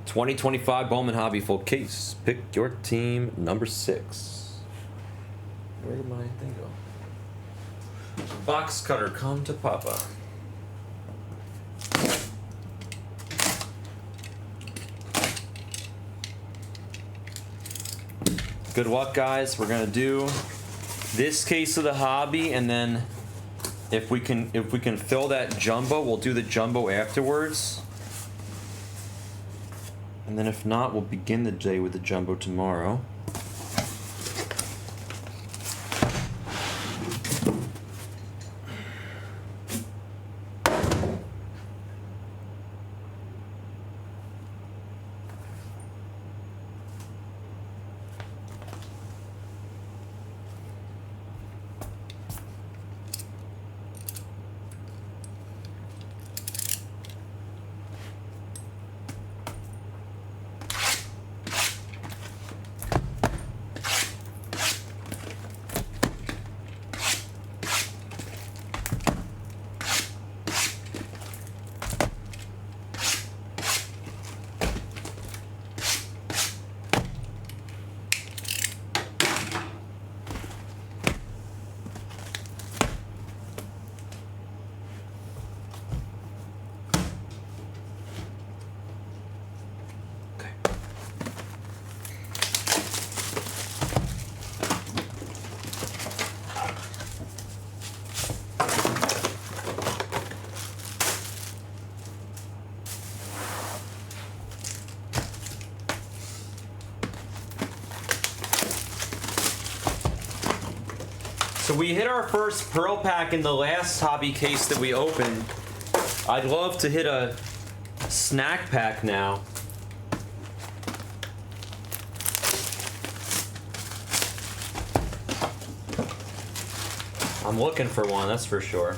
2025 Bowman Hobby full case. Pick your team number 6. Where did my thing go? Box cutter, come to Papa. Good luck, guys. We're gonna do this case of the hobby, and then if we can fill that jumbo, we'll do the jumbo afterwards. And then if not, we'll begin the day with the jumbo tomorrow. So we hit our first pearl pack in the last hobby case that we opened. I'd love to hit a snack pack now. I'm looking for one, that's for sure.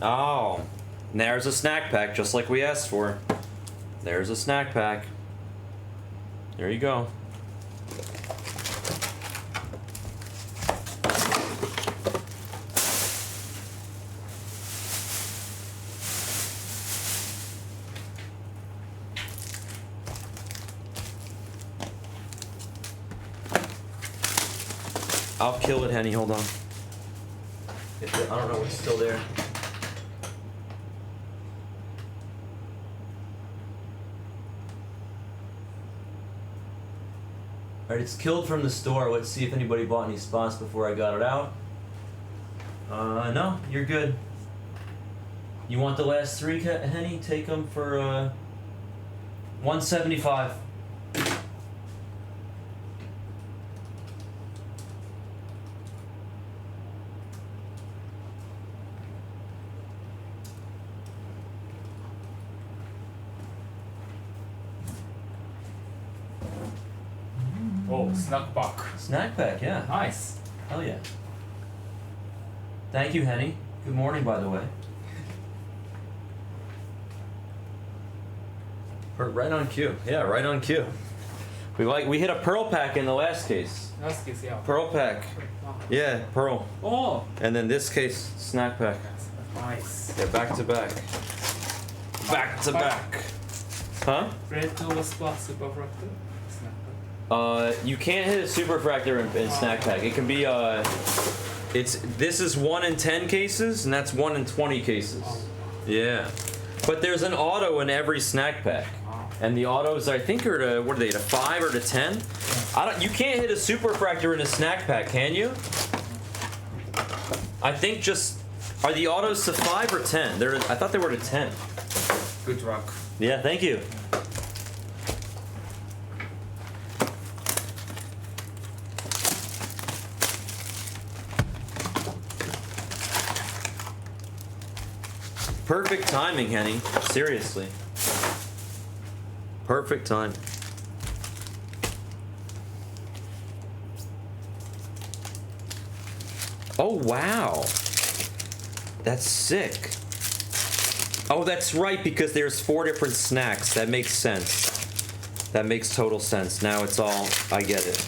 Oh, there's a snack pack, just like we asked for. There's a snack pack. There you go. I'll kill it, Henny. Hold on. I don't know what's still there. Alright, it's killed from the store. Let's see if anybody bought any spots before I got it out. No, you're good. You want the last three, Henny? Take them for, $175. Oh, snack pack. Snack pack, yeah. Nice. Hell yeah. Thank you, Henny. Good morning, by the way. Right on cue. Yeah, right on cue. We hit a pearl pack in the last case. Last case, yeah. Pearl pack. Wow. Yeah, pearl. Oh, And then this case, snack pack. nice. Yeah, back to back. Back to back. Huh? Red Nova Spa Super Fractal. Snack pack. You can't hit a superfractor in snack pack. It can be this is 1 in 10 cases, and that's 1 in 20 cases. Oh, Yeah. But there's an auto in every snack pack. wow. And the autos, I think, are to, what are they, to 5 or to 10? You can't hit a superfractor in a snack pack, can you? I think just, are the autos to 5 or 10? I thought they were to 10. Good luck. Yeah, thank you. Perfect timing, Henny. Seriously. Perfect time. Oh, wow. That's sick. Oh, that's right, because there's 4 different snacks. That makes sense. That makes total sense. Now it's all, I get it.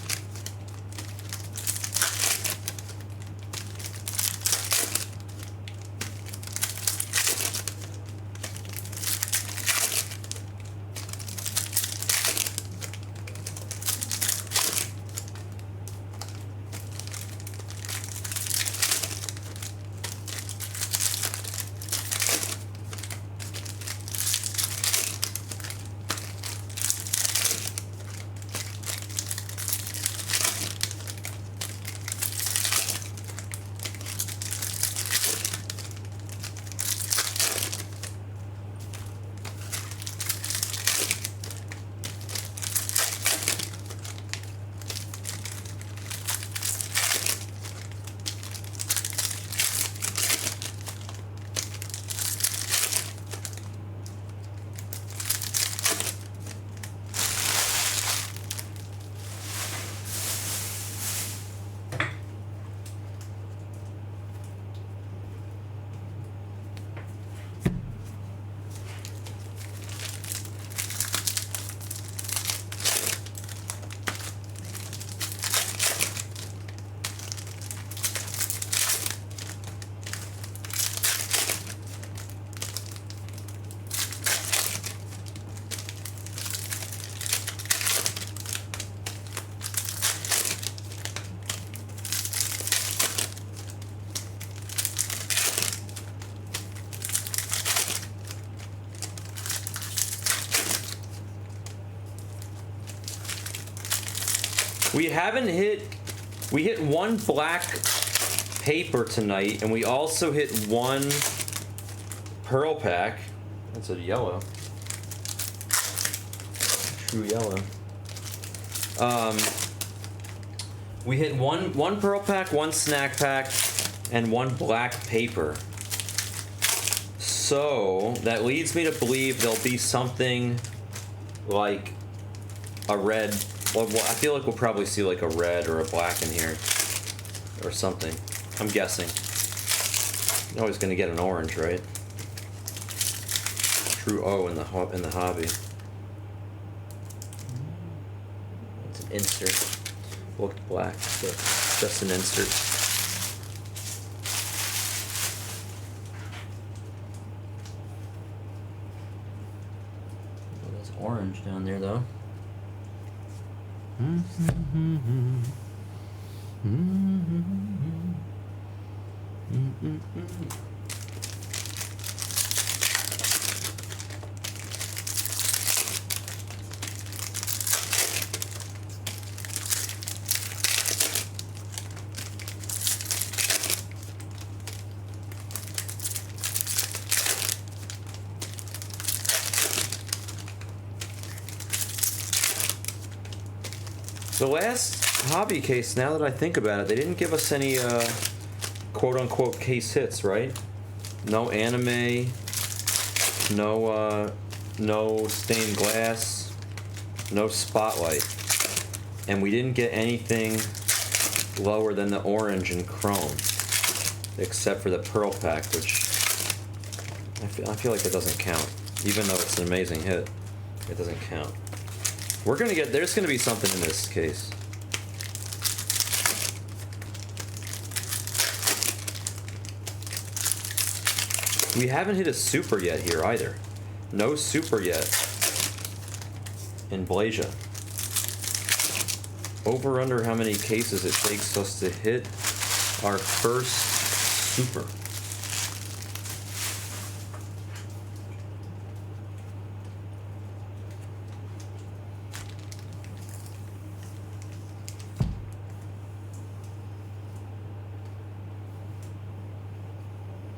We hit 1 black paper tonight, and we also hit 1 pearl pack. That's a yellow. True yellow. We hit one pearl pack, 1 snack pack, and 1 black paper. So that leads me to believe there'll be something like a red. Well, I feel like we'll probably see like a red or a black in here, or something. I'm guessing. Always gonna get an orange, right? True O in the hobby. It's an insert. Looked black, but just an insert. Oh, there's orange down there though. The last hobby case, now that I think about it, they didn't give us any quote-unquote case hits, right? No anime, no stained glass, no spotlight. And we didn't get anything lower than the orange and chrome, except for the pearl pack, which I feel like that doesn't count. Even though it's an amazing hit, it doesn't count. There's gonna be something in this case. We haven't hit a super yet here either. No super yet in Blasia. Over under how many cases it takes us to hit our first super.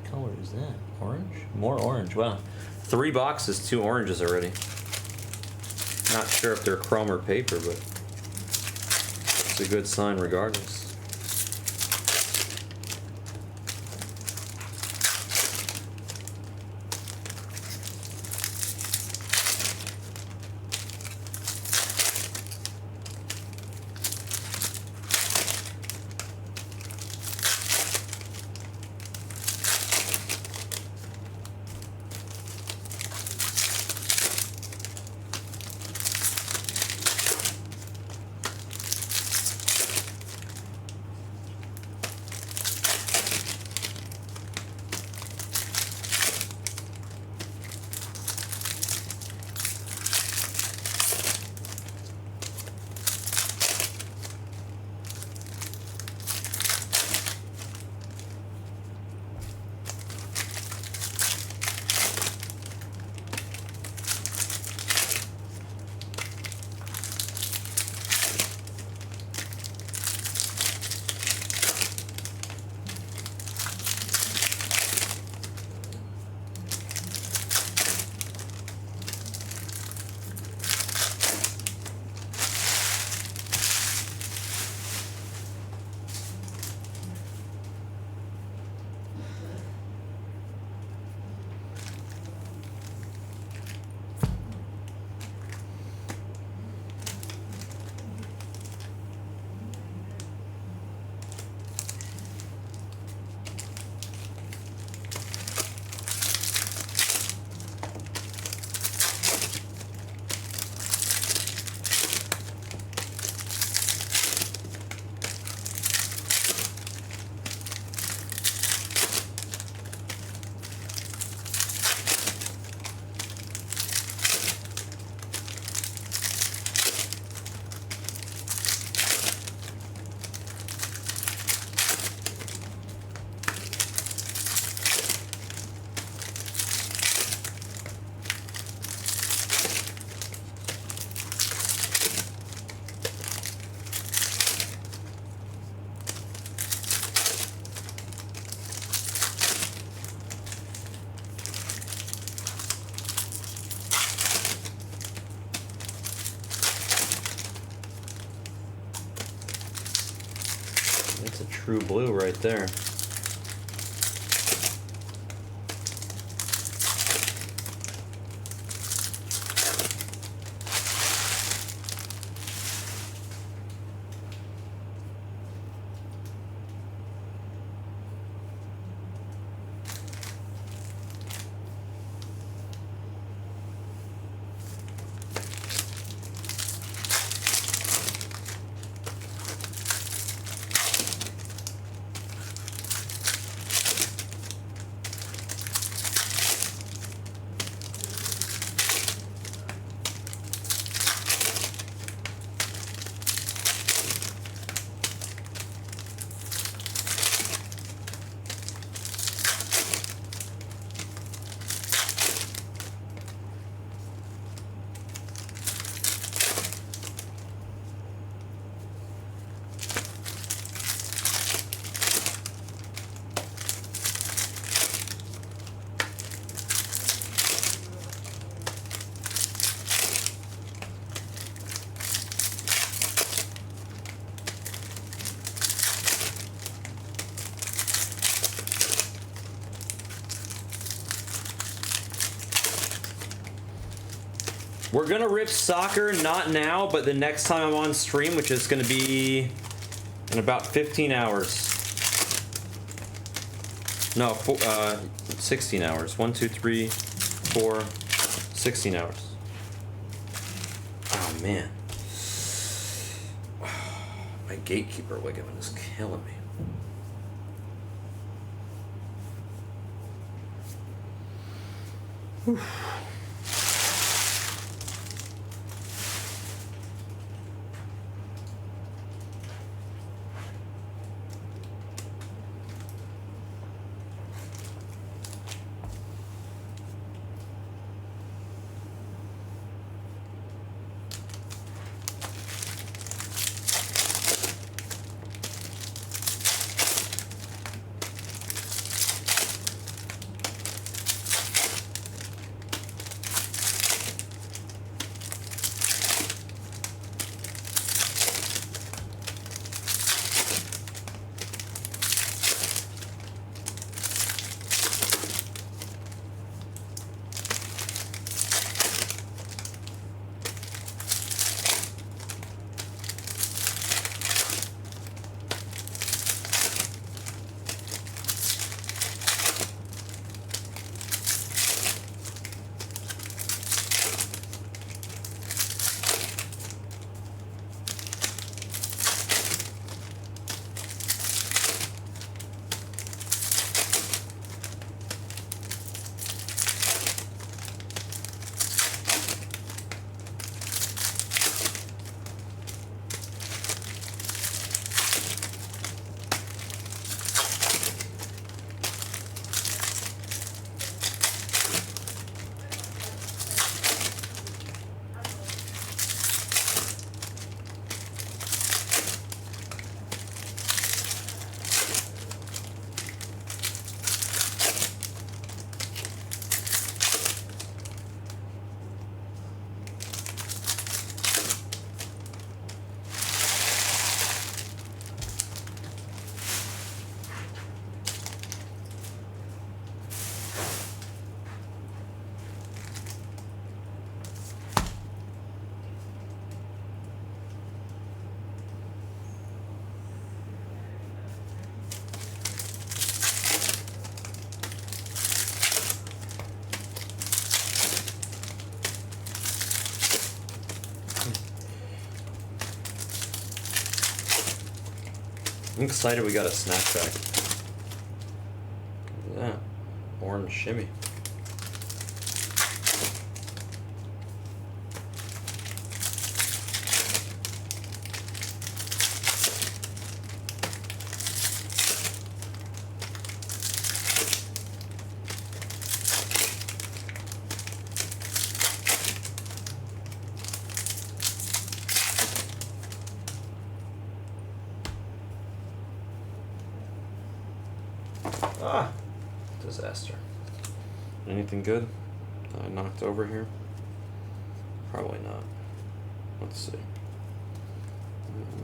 Color is that? Orange? More orange. Wow. 3 boxes, 2 oranges already. Not sure if they're chrome or paper, but it's a good sign regardless. That's a true blue right there. We're gonna rip soccer, not now, but the next time I'm on stream, which is gonna be in about 15 hours. No, 16 hours. 1, 2, 3, 4, 16 hours. Oh man. My gatekeeper ligament is killing me. Whew. I'm excited we got a snack pack. Look at that. Orange shimmy. Ah, disaster. Anything good that I knocked over here? Probably not. Let's see.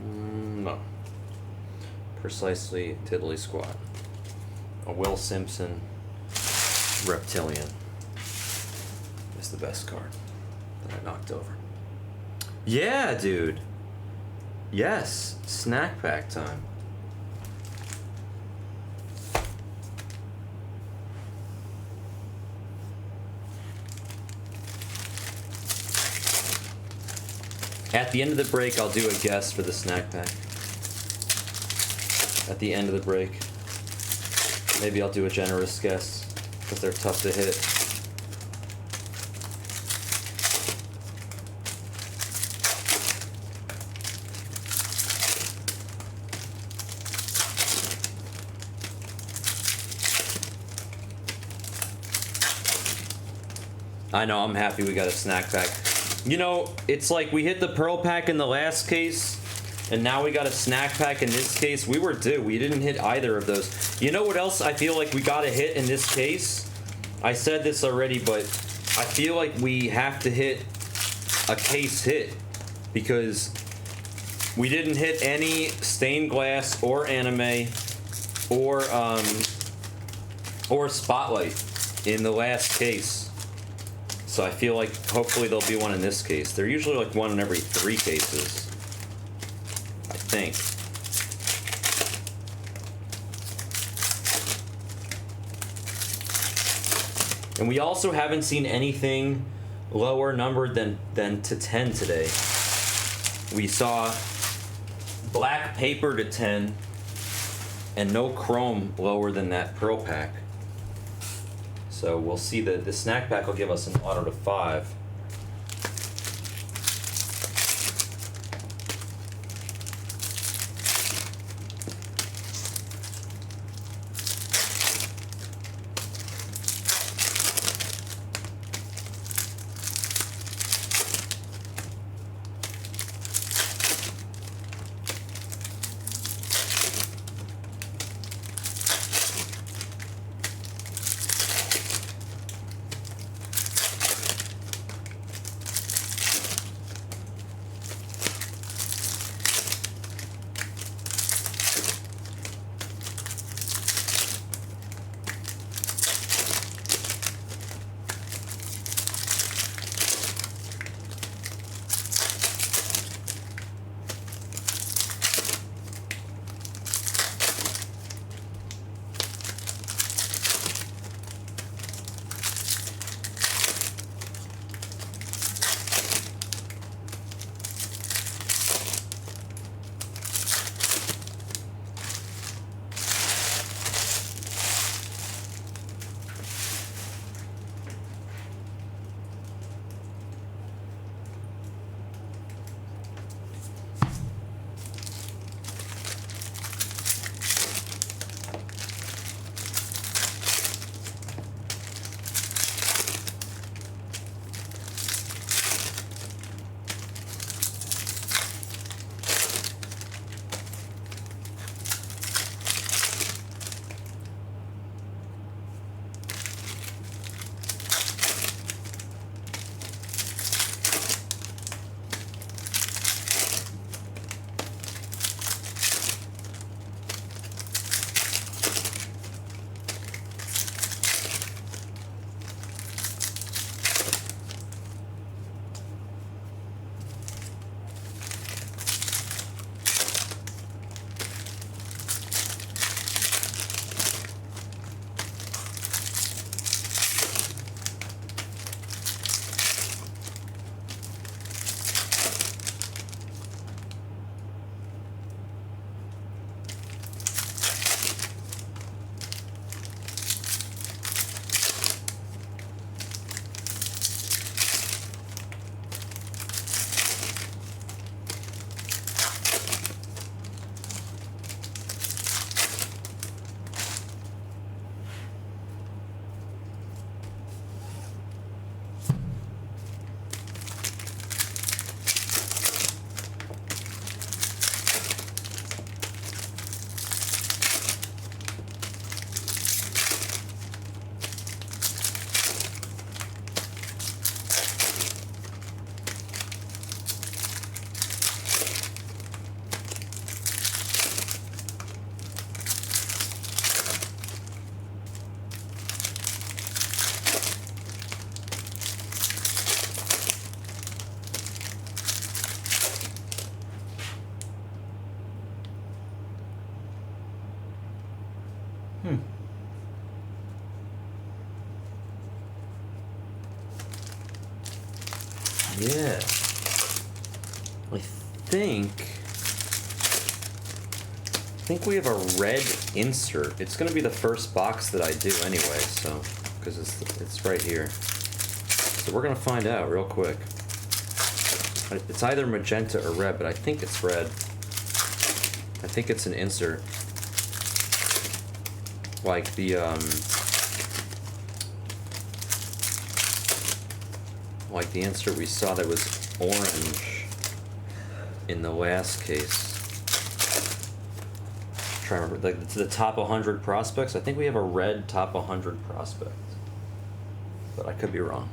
No. Precisely Tiddly Squat. A Will Simpson Reptilian is the best card that I knocked over. Yeah, dude. Yes, snack pack time. At the end of the break, I'll do a guess for the snack pack. At the end of the break. Maybe I'll do a generous guess, because they're tough to hit. I know, I'm happy we got a snack pack. You know, it's like we hit the pearl pack in the last case, and now we got a snack pack in this case. We were due. We didn't hit either of those. You know what else I feel like we got to hit in this case? I said this already, but I feel like we have to hit a case hit, because we didn't hit any stained glass or anime or Spotlight in the last case. So I feel like hopefully there'll be one in this case. They're usually like one in every 3 cases, I think. And we also haven't seen anything lower numbered than to 10 today. We saw black paper to 10 and no chrome lower than that pearl pack. So we'll see that the snack pack will give us an auto to 5. Yeah. I think we have a red insert. It's gonna be the first box that I do anyway, so because it's right here. So we're gonna find out real quick. It's either magenta or red, but I think it's red. I think it's an insert. Like the insert we saw that was orange in the last case. I'm trying to remember, like the top 100 prospects. I think we have a red top 100 prospect, but I could be wrong.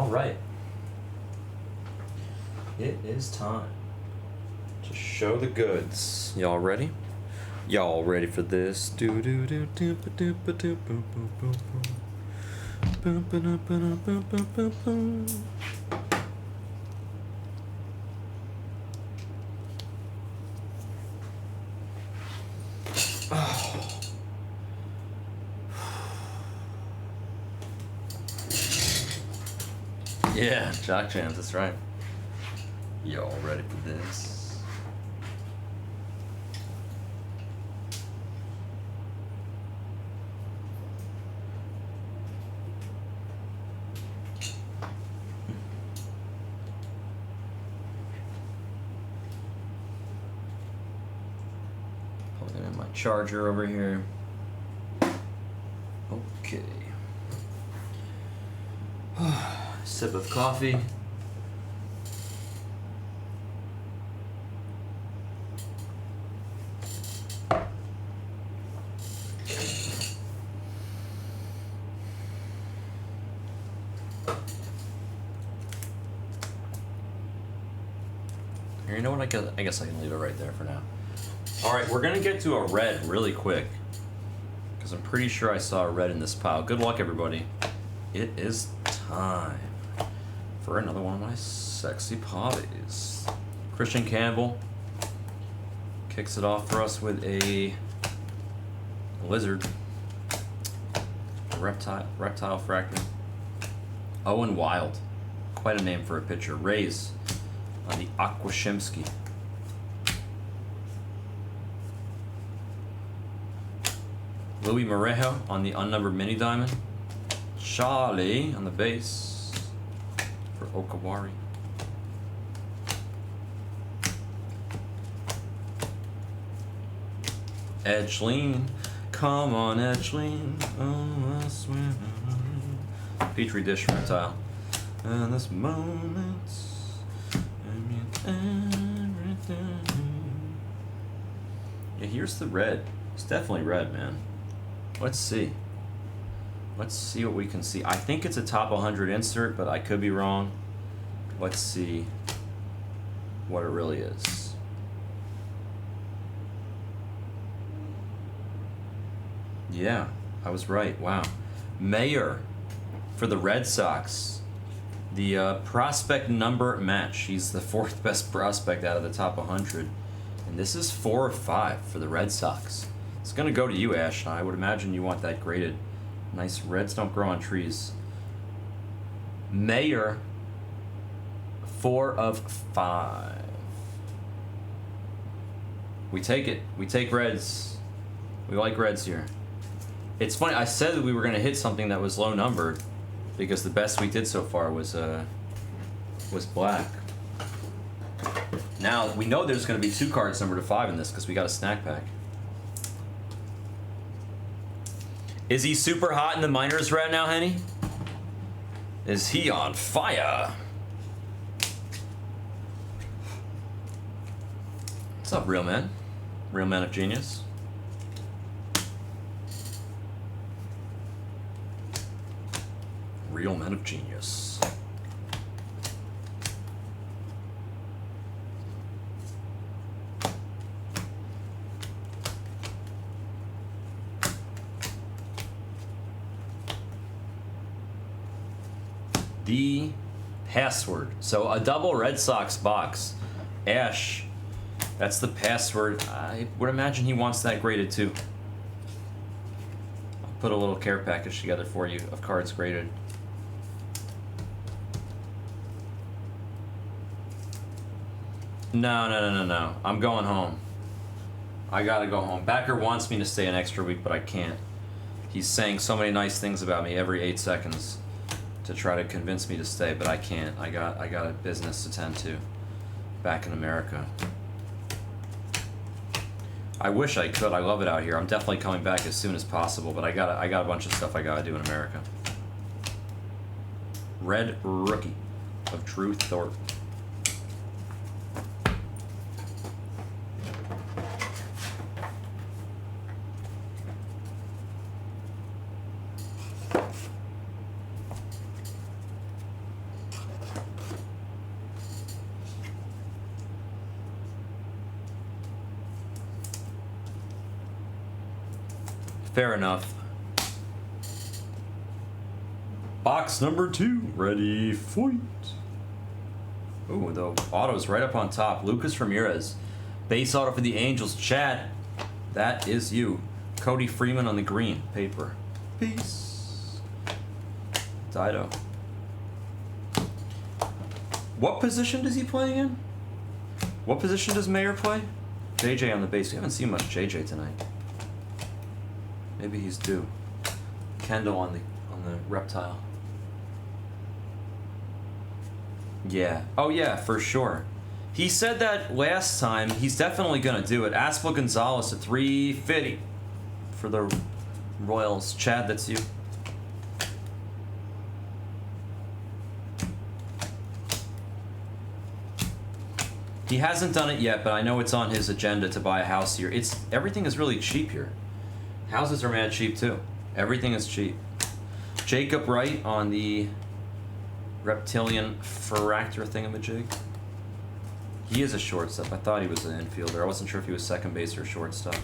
All right. It is time to show the goods. Y'all ready? Y'all ready for this? Do do do do ba do ba do boom boom boom boom. Boom ba do ba do boom boom boom boom. Yeah, Jock Jams, that's right. Y'all ready for this? Plugging in my charger over here. Okay. Sip of coffee. Here, you know what? I guess I can leave it right there for now. All right, we're gonna get to a red really quick because I'm pretty sure I saw a red in this pile. Good luck, everybody. It is time for another one of my sexy potties. Christian Campbell kicks it off for us with a lizard, a reptile fractal. Owen Wild, quite a name for a pitcher. Rays on the Aquashimsky. Louis Morejo on the unnumbered mini diamond. Charlie on the base for Okawari. Edgeline, come on Edgeline, oh I swear. Petri dish reptile. And this moment, I mean everything. Yeah, here's the red. It's definitely red, man. Let's see. Let's see what we can see. I think it's a top 100 insert, but I could be wrong. Let's see what it really is. Yeah, I was right. Wow. Mayer for the Red Sox. The prospect number match. He's the fourth best prospect out of the top 100. And this is 4 of 5 for the Red Sox. It's going to go to you, Ash. I would imagine you want that graded. Nice. Reds don't grow on trees. Mayer, 4 of 5. We take it. We take reds. We like reds here. It's funny. I said that we were going to hit something that was low numbered because the best we did so far was black. Now we know there's going to be 2 cards numbered to 5 in this because we got a snack pack. Is he super hot in the minors right now, Henny? Is he on fire? What's up, real man? Real man of genius. Real man of genius. The password. So a double Red Sox box. Ash, that's the password. I would imagine he wants that graded too. I'll put a little care package together for you of cards graded. No. I'm going home. I gotta go home. Backer wants me to stay an extra week, but I can't. He's saying so many nice things about me every 8 seconds to try to convince me to stay, but I can't. I got a business to tend to back in America. I wish I could. I love it out here. I'm definitely coming back as soon as possible, but I got a bunch of stuff I gotta do in America. Red Rookie of Drew Thorpe. Fair enough. Box number 2. Ready, fight. Ooh, the auto's right up on top. Lucas Ramirez. Base auto for the Angels. Chad, that is you. Cody Freeman on the green paper. Peace. Dido. What position does he play in? What position does Mayer play? JJ on the base. We haven't seen much JJ tonight. Maybe he's due. Kendall on the reptile. Yeah. Oh yeah, for sure. He said that last time. He's definitely gonna do it. Aspel Gonzalez at 350 for the Royals. Chad, that's you. He hasn't done it yet, but I know it's on his agenda to buy a house here. Everything is really cheap here. Houses are mad cheap too. Everything is cheap. Jacob Wright on the reptilian fractor thingamajig. He is a shortstop. I thought he was an infielder. I wasn't sure if he was second base or shortstop.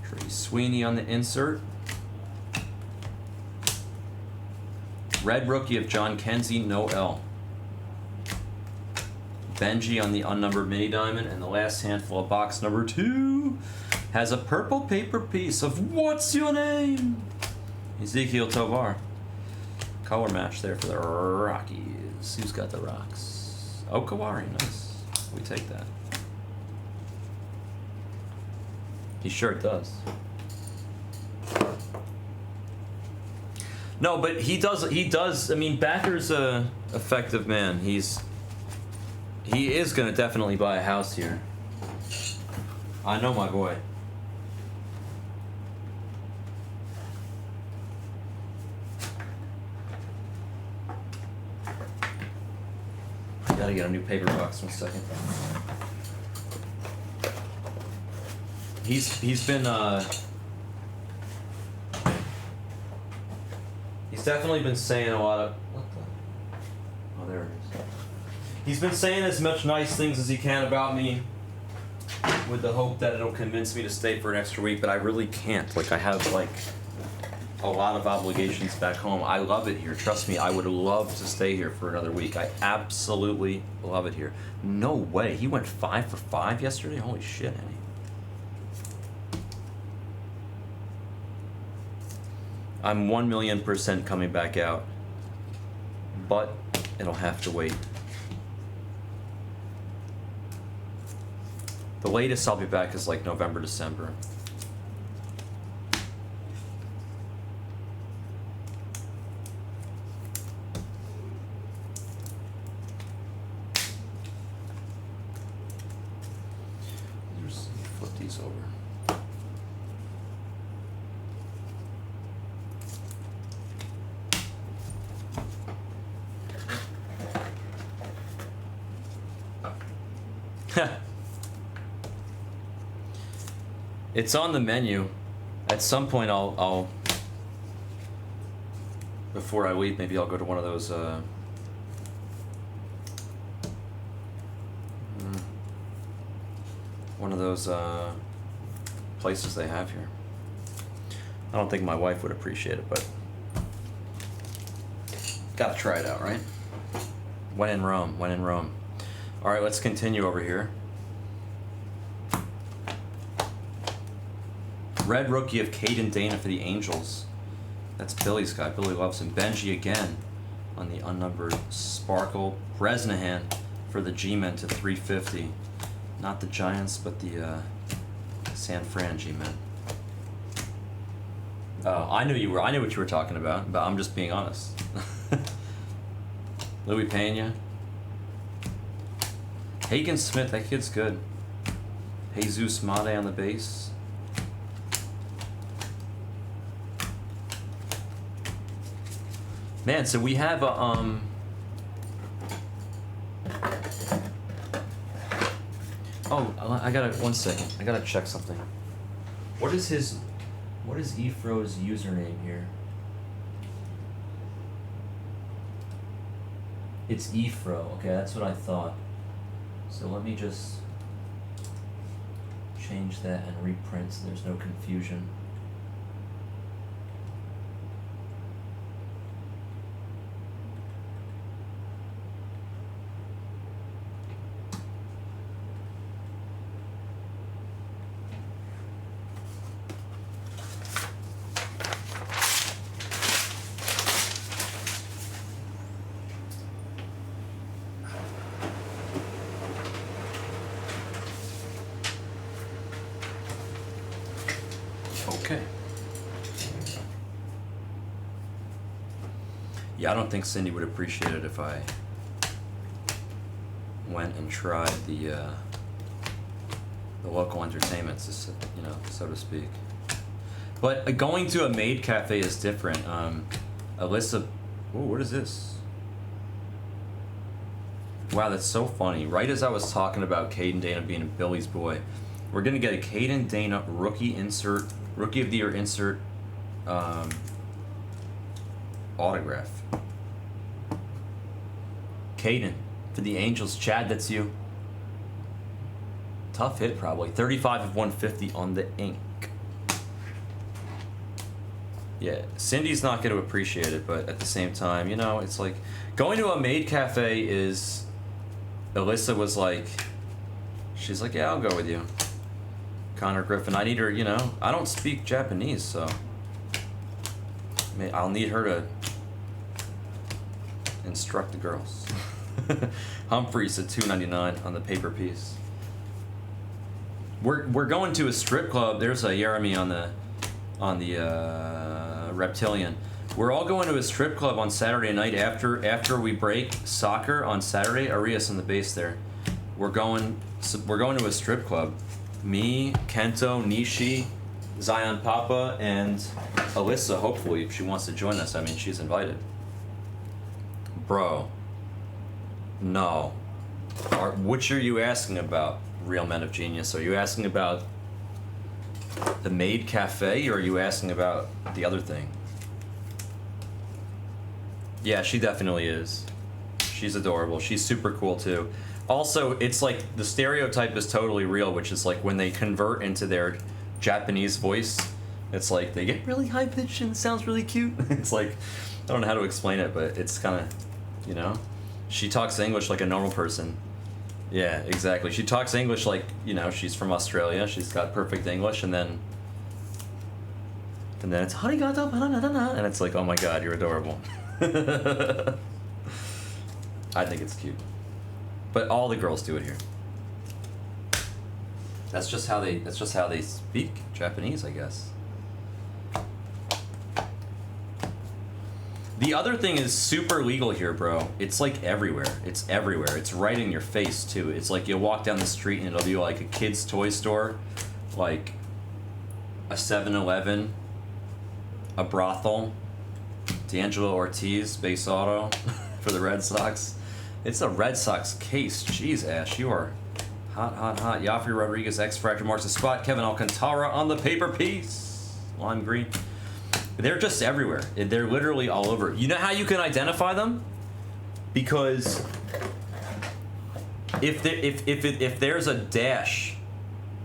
Trey Sweeney on the insert. Red rookie of John Kenzie, no L. Benji on the unnumbered mini diamond, and the last handful of box number 2 has a purple paper piece of what's your name? Ezekiel Tovar. Color match there for the Rockies. Who's got the rocks? Oh, Kawari, nice. We take that. He sure does. No, but he does. I mean, Backer's a effective man. He is gonna definitely buy a house here. I know my boy. I gotta get a new paper box. 1 second. He's definitely been saying a lot of. What the? Oh, there it is. He's been saying as much nice things as he can about me, with the hope that it'll convince me to stay for an extra week. But I really can't. Like, I have like a lot of obligations back home. I love it here. Trust me, I would love to stay here for another week. I absolutely love it here. No way. He went 5 for 5 yesterday. Holy shit, Henny. I'm 1,000,000% coming back out, but it'll have to wait. The latest I'll be back is like November, December. Just flip these over. It's on the menu. At some point, I'll before I leave, maybe I'll go to one of those places they have here. I don't think my wife would appreciate it, but gotta try it out, right? When in Rome, when in Rome. All right, let's continue over here. Red rookie of Caden Dana for the Angels. That's Billy's guy. Billy loves him. Benji again on the unnumbered Sparkle. Bresnahan for the G-Men to 350. Not the Giants, but the San Fran G-Men. Oh, I knew what you were talking about, but I'm just being honest. Louis Pena. Hagen Smith, that kid's good. Jesus Made on the base. Man, so we have a oh, I gotta 1 second. I gotta check something. What is Efro's username here? It's Efro. Okay, that's what I thought. So let me just change that and reprint so there's no confusion. Okay. Yeah, I don't think Cindy would appreciate it if I went and tried the local entertainments, you know, so to speak. But going to a maid cafe is different. Alyssa, oh, what is this? Wow, that's so funny. Right as I was talking about Caden Dana being Billy's boy, we're gonna get a Caden Dana rookie of the year insert autograph. Caden for the Angels. Chad, that's you. Tough hit, probably. 35 of 150 on the ink. Yeah, Cindy's not going to appreciate it, but at the same time, you know, it's like going to a maid cafe is. Alyssa was like, she's like, yeah, I'll go with you. Connor Griffin, I need her, you know, I don't speak Japanese, so I'll need her to instruct the girls. Humphreys at $2.99 on the paper piece. We're going to a strip club. There's a Jeremy on the Reptilian. We're all going to a strip club on Saturday night after we break soccer on Saturday. Arias on the base there. We're going to a strip club. Me, Kento, Nishi, Zion Papa, and Alyssa, hopefully, if she wants to join us. I mean, she's invited. Bro. No. Which are you asking about, Real Men of Genius? Are you asking about the Maid Cafe, or are you asking about the other thing? Yeah, she definitely is. She's adorable. She's super cool, too. Also, it's like the stereotype is totally real, which is like when they convert into their Japanese voice, it's like they get really high pitched and it sounds really cute. It's like, I don't know how to explain it, but it's kind of, you know, she talks English like a normal person. Yeah, exactly. She talks English like, you know, she's from Australia. She's got perfect English, and then it's harigato, and it's like, oh my god, you're adorable. I think it's cute. But all the girls do it here. That's just how they speak Japanese, I guess. The other thing is super legal here, bro. It's like everywhere. It's everywhere. It's right in your face too. It's like you'll walk down the street and it'll be like a kid's toy store, like a 7-Eleven, a brothel, D'Angelo Ortiz, base auto for the Red Sox. It's a Red Sox case. Jeez, Ash, you are hot, hot, hot. Yafri Rodriguez, X-Fractor marks the spot. Kevin Alcantara on the paper piece. Lime green. They're just everywhere. They're literally all over. You know how you can identify them? Because if there's a dash,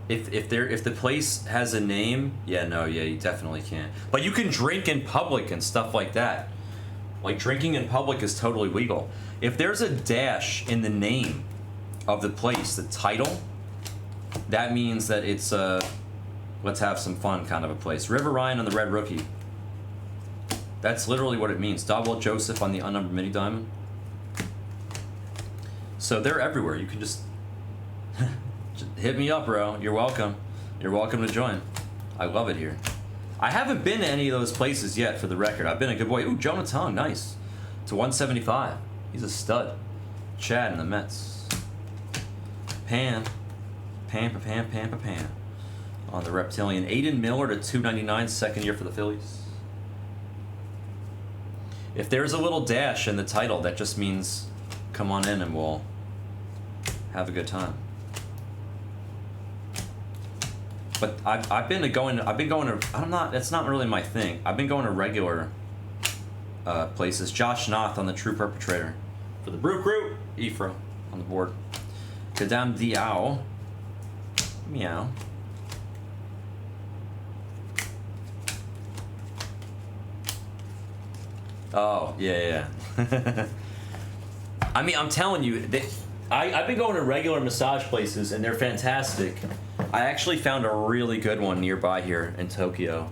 if the place has a name, you definitely can't. But you can drink in public and stuff like that. Like drinking in public is totally legal. If there's a dash in the name of the place, the title, that means that it's a let's have some fun kind of a place. River Ryan on the red rookie. That's literally what it means. Dodwell Joseph on the unnumbered mini diamond. So they're everywhere. You can just hit me up, bro. You're welcome. You're welcome to join. I love it here. I haven't been to any of those places yet, for the record. I've been a good boy. Ooh, Jonah Tong, nice. To 175. He's a stud. Chad in the Mets. Pan. On the Reptilian. Aiden Miller to 299, second year for the Phillies. If there's a little dash in the title, that just means come on in and we'll have a good time. But I've been going to, that's not really my thing. I've been going to regular places. Josh Noth on the True Perpetrator. For the brew crew, Ephra on the board. Kadam Diao. Meow. Oh, yeah. I mean, I'm telling you, I've been going to regular massage places, and they're fantastic. I actually found a really good one nearby here in Tokyo.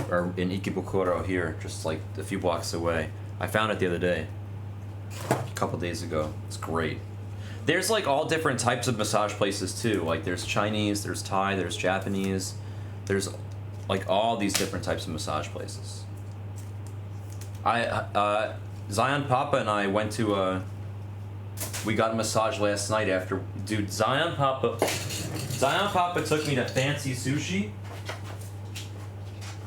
Or in Ikebukuro here, just like a few blocks away. I found it the other day. A couple days ago. It's great. There's like all different types of massage places too. Like there's Chinese, there's Thai, there's Japanese. There's like all these different types of massage places. Zion Papa and I went to we got a massage last night after. Dude, Zion Papa took me to fancy sushi.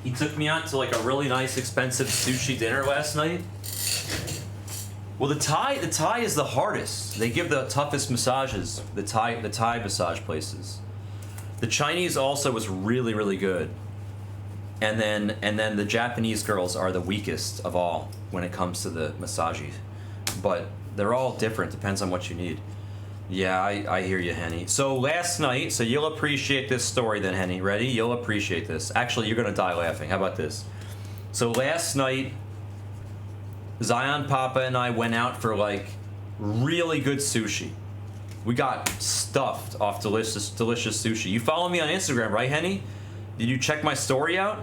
He took me out to like a really nice expensive sushi dinner last night. Well, the Thai is the hardest. They give the toughest massages. The Thai massage places. The Chinese also was really, really good. And then the Japanese girls are the weakest of all when it comes to the massages. But they're all different, depends on what you need. Yeah, I hear you, Henny. So last night, so you'll appreciate this story then, Henny. Ready? You'll appreciate this. Actually, you're gonna die laughing. How about this? So last night, Zion Papa and I went out for like really good sushi. We got stuffed off delicious sushi. You follow me on Instagram, right, Henny? Did you check my story out?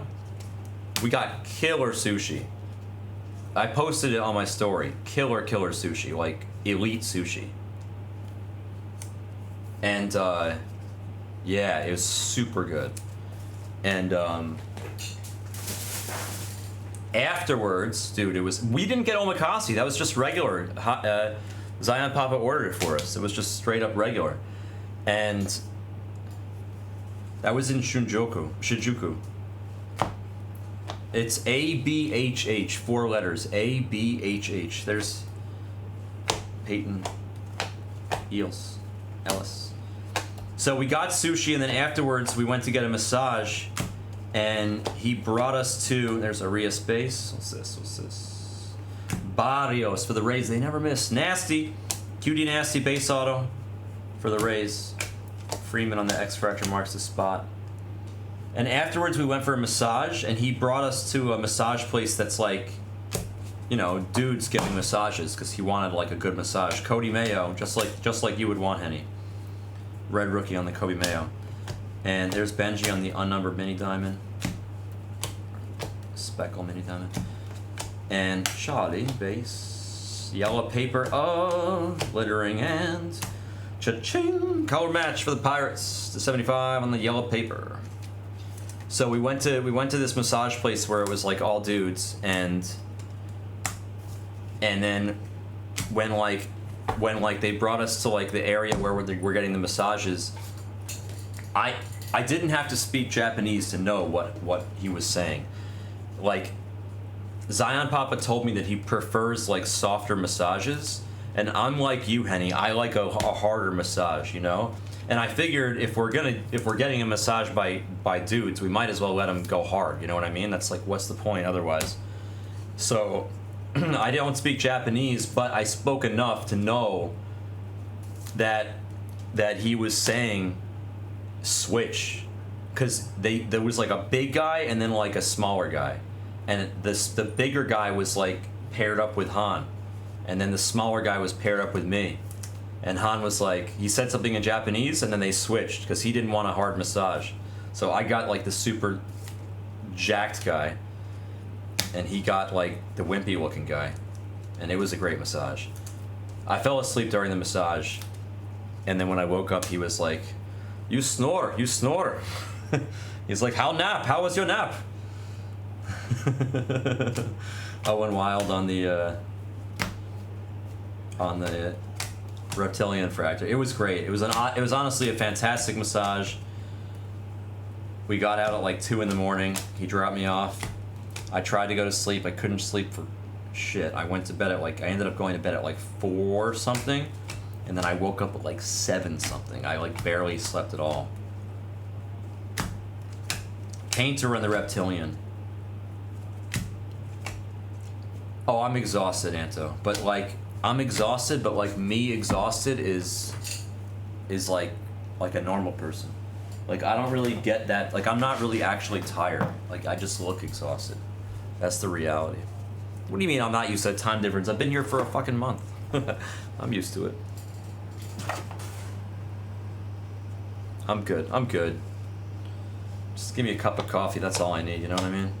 We got killer sushi. I posted it on my story. Killer sushi, like elite sushi. And yeah, it was super good. And afterwards, dude, we didn't get omakase. That was just regular. Zion Papa ordered it for us. It was just straight up regular. And that was in Shinjuku. It's ABHH, 4 letters. ABHH. There's Peyton Ellis. So we got sushi, and then afterwards we went to get a massage, and he brought us to, there's Aria Space. What's this? Barrios for the Rays. They never miss. Nasty. QD Nasty base auto for the Rays. Freeman on the X Fractor marks the spot. And afterwards we went for a massage, and he brought us to a massage place that's like, you know, dudes giving massages, because he wanted like a good massage. Cody Mayo, just like you would want, Henny. Red rookie on the Kobe Mayo. And there's Benji on the unnumbered mini diamond. Speckle mini diamond. And Charlie base. Yellow paper. Oh, glittering and cha-ching. Color match for the Pirates. The 75 on the yellow paper. So we went to this massage place where it was like all dudes, and then when they brought us to like the area where we're getting the massages, I didn't have to speak Japanese to know what he was saying. Like, Zion Papa told me that he prefers like softer massages, and I'm like you, Henny. I like a harder massage, you know. And I figured if we're getting a massage by dudes, we might as well let them go hard. You know what I mean? That's like, what's the point otherwise? So I don't speak Japanese, but I spoke enough to know that he was saying switch, because there was like a big guy and then like a smaller guy, and the bigger guy was like paired up with Han, and then the smaller guy was paired up with me, and Han was like, he said something in Japanese, and then they switched because he didn't want a hard massage. So I got like the super jacked guy, and he got like the wimpy looking guy, and it was a great massage. I fell asleep during the massage, and then when I woke up, he was like, you snore. He's like, how was your nap? I went wild on the reptilian fractor. It was great. It was honestly a fantastic massage. We got out at like 2 in the morning. He dropped me off. I tried to go to sleep. I couldn't sleep for shit. I ended up going to bed at like 4 something, and then I woke up at like 7 something. I like barely slept at all. Painter and the reptilian. Oh, I'm exhausted, Anto. But like, I'm exhausted, but like me exhausted is like a normal person. Like I don't really get that. Like I'm not really actually tired. Like I just look exhausted. That's the reality. What do you mean I'm not used to that time difference? I've been here for a fucking month. I'm used to it. I'm good. I'm good. Just give me a cup of coffee. That's all I need. You know what I mean?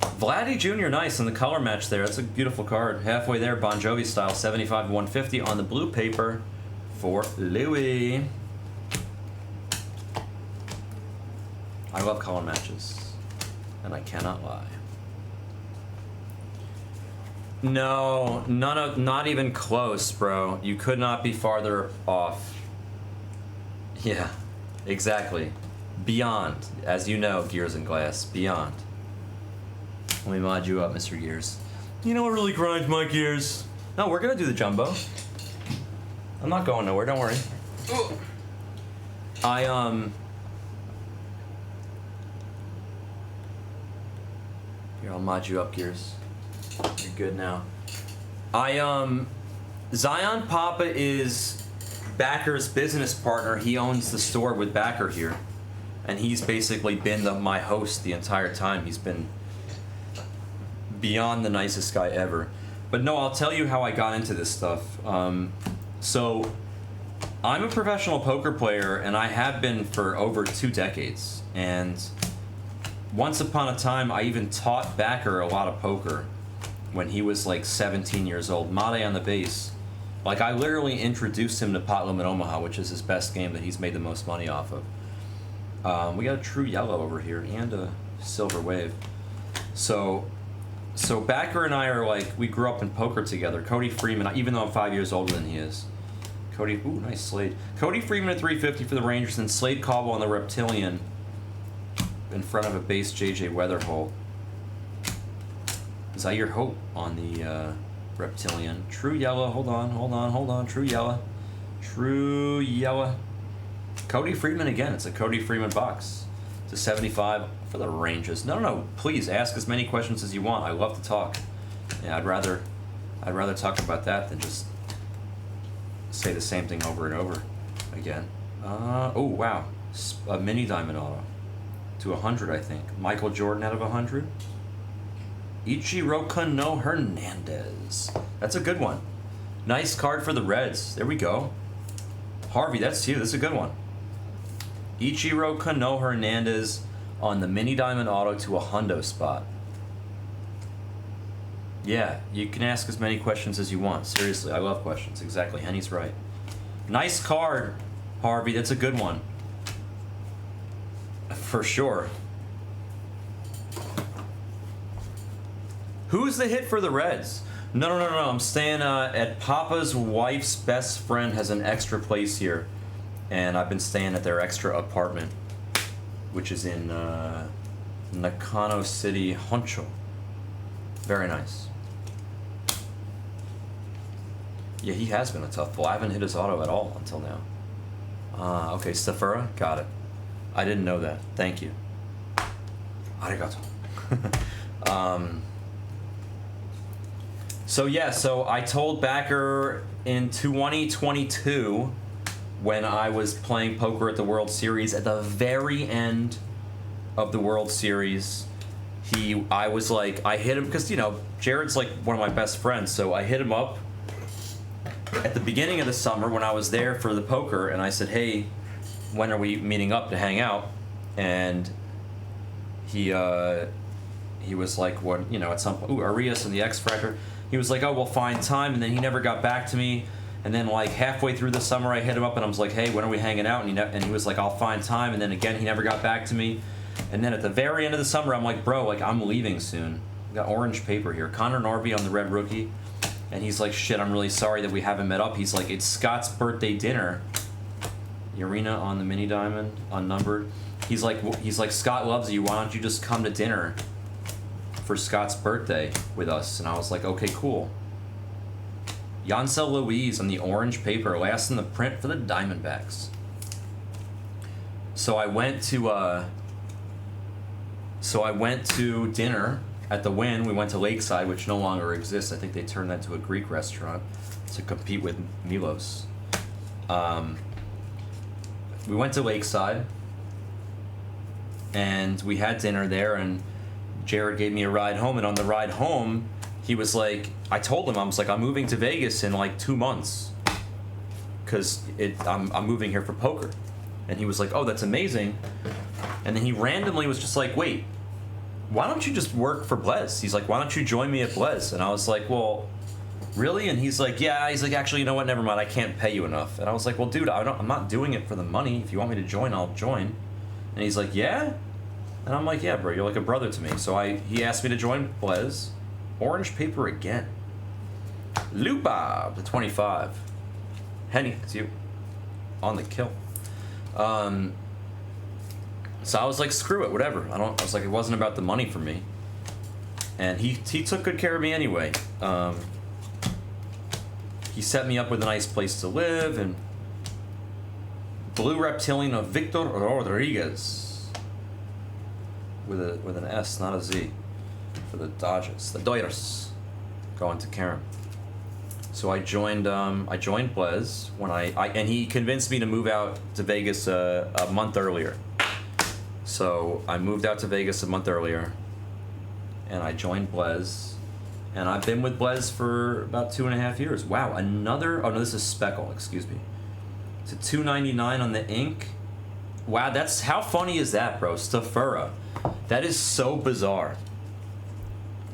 Vladdy Jr. nice in the color match there. That's a beautiful card. Halfway there, Bon Jovi style, 75 to 150 on the blue paper for Louis. I love color matches, and I cannot lie. No, not even close, bro. You could not be farther off. Yeah, exactly. Beyond, as you know, Gears and Glass, beyond. Let me mod you up, Mr. Gears. You know what really grinds my gears? No, we're gonna do the jumbo. I'm not going nowhere, don't worry. Here, I'll mod you up, Gears. You're good now. Zion Papa is Backer's business partner. He owns the store with Backer here. And he's basically been my host the entire time. He's been beyond the nicest guy ever. But no, I'll tell you how I got into this stuff. So, I'm a professional poker player, and I have been for over 2 decades. And once upon a time, I even taught Backer a lot of poker when he was like 17 years old. Mate on the bass. Like, I literally introduced him to Pot Limit Omaha, which is his best game that he's made the most money off of. We got a true yellow over here and a silver wave. So Backer and I are like, we grew up in poker together. Cody Freeman, even though I'm 5 years older than he is. Ooh, nice Slade. Cody Freeman at 350 for the Rangers, and Slade Caldwell on the Reptilian in front of a base JJ Weatherholt. Zaire Hope on the Reptilian. True yellow, hold on. True yellow. Cody Freeman again. It's a Cody Freeman box. It's a 75 for the Rangers. No. Please ask as many questions as you want. I love to talk. Yeah, I'd rather talk about that than just say the same thing over and over again. Oh wow, a mini diamond auto to 100, I think. Michael Jordan out of 100. Ichiro Kano Hernandez. That's a good one. Nice card for the Reds. There we go. Harvey, that's you. This is a good one. Ichiro Kano Hernandez on the mini diamond auto to a hundo spot. Yeah, you can ask as many questions as you want. Seriously, I love questions. Exactly, Henny's right. Nice card, Harvey. That's a good one. For sure. Who's the hit for the Reds? No. I'm staying at Papa's wife's best friend has an extra place here. And I've been staying at their extra apartment, which is in Nakano City, Honcho. Very nice. Yeah, he has been a tough pull. I haven't hit his auto at all until now. Okay, Stafura, got it. I didn't know that. Thank you. Arigato. So I told Backer in 2022 when I was playing poker at the World Series, at the very end of the World Series, I was like, I hit him, because, you know, Jared's like one of my best friends, so I hit him up at the beginning of the summer when I was there for the poker, and I said, hey, when are we meeting up to hang out? And he was like, what, you know, at some point, Arias and the X Factor. He was like, oh, we'll find time, and then he never got back to me. And then like halfway through the summer, I hit him up and I was like, hey, when are we hanging out? And he was like, I'll find time. And then again, he never got back to me. And then at the very end of the summer, I'm like, bro, like I'm leaving soon. I got orange paper here. Connor Norby on the red rookie. And he's like, shit, I'm really sorry that we haven't met up. He's like, it's Scott's birthday dinner. Urena on the mini diamond, unnumbered. He's like, Scott loves you. Why don't you just come to dinner for Scott's birthday with us? And I was like, okay, cool. Yancel Louise on the orange paper, last in the print for the Diamondbacks. So I went to dinner at the Win, we went to Lakeside, which no longer exists. I think they turned that to a Greek restaurant to compete with Milos. We went to Lakeside, and we had dinner there, and Jared gave me a ride home, and on the ride home, he was like, I told him, I was like, I'm moving to Vegas in like 2 months, because I'm moving here for poker. And he was like, oh, that's amazing. And then he randomly was just like, wait, why don't you just work for Blez? He's like, why don't you join me at Blez? And I was like, well, really? And he's like, yeah. He's like, actually, you know what? Never mind. I can't pay you enough. And I was like, well, dude, I'm not doing it for the money. If you want me to join, I'll join. And he's like, yeah? And I'm like, yeah, bro, you're like a brother to me. So he asked me to join Blez. Orange paper again. Lupa, the 25. Henny, it's you. On the kill. So I was like, screw it, whatever. I was like, it wasn't about the money for me. And he took good care of me anyway. He set me up with a nice place to live, and Blue Reptilian of Victor Rodriguez. With an S, not a Z. For the Dodgers. The Dodgers. Going to Karen. So I joined Blez when and he convinced me to move out to Vegas a month earlier. So I moved out to Vegas a month earlier, and I joined Blez, and I've been with Blez for about 2.5 years. Wow, oh no, this is Speckle, excuse me. To $2.99 on the ink. Wow, how funny is that, bro? Stafura. That is so bizarre.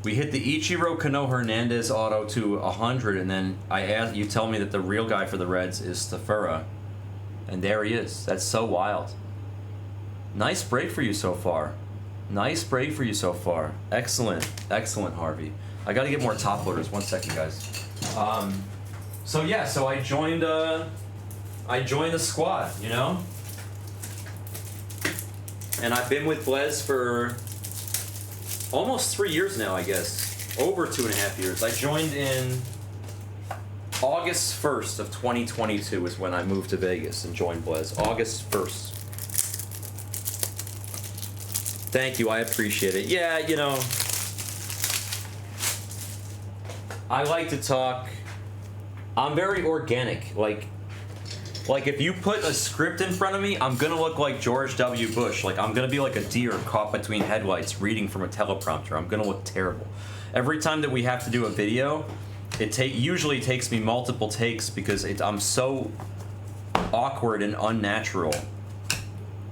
We hit the Ichiro Kano Hernandez auto to 100, and then you tell me that the real guy for the Reds is Stafura, and there he is. That's so wild. Nice break for you so far. Excellent, Harvey. I got to get more top loaders. 1 second, guys. So I joined the squad, you know, and I've been with Blez for almost 3 years now, I guess. Over 2.5 years. I joined in August 1st of 2022 is when I moved to Vegas and joined Blez. August 1st. Thank you, I appreciate it. Yeah, you know, I like to talk. I'm very organic. Like if you put a script in front of me, I'm gonna look like George W. Bush. Like I'm gonna be like a deer caught between headlights reading from a teleprompter. I'm gonna look terrible. Every time that we have to do a video, it usually takes me multiple takes because I'm so awkward and unnatural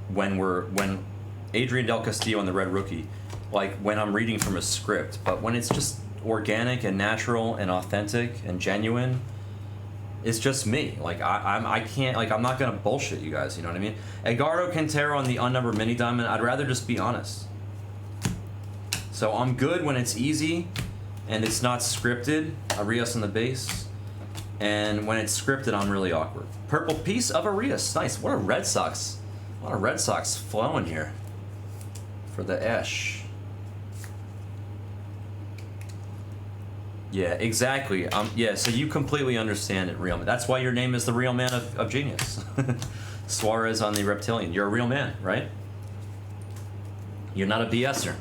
when Adrian Del Castillo and the Red Rookie, like when I'm reading from a script. But when it's just organic and natural and authentic and genuine, it's just me. Like I can't, like I'm not gonna bullshit you guys, you know what I mean? Edgardo Quintero on the unnumbered mini diamond, I'd rather just be honest. So I'm good when it's easy and it's not scripted. Arias on the base. And when it's scripted, I'm really awkward. Purple piece of Arias, nice. What a Red Sox flowing here for the Esh. Yeah, exactly. Yeah, so you completely understand it, Real Man. That's why your name is the Real Man of Genius. Suarez on the Reptilian. You're a real man, right? You're not a BSer.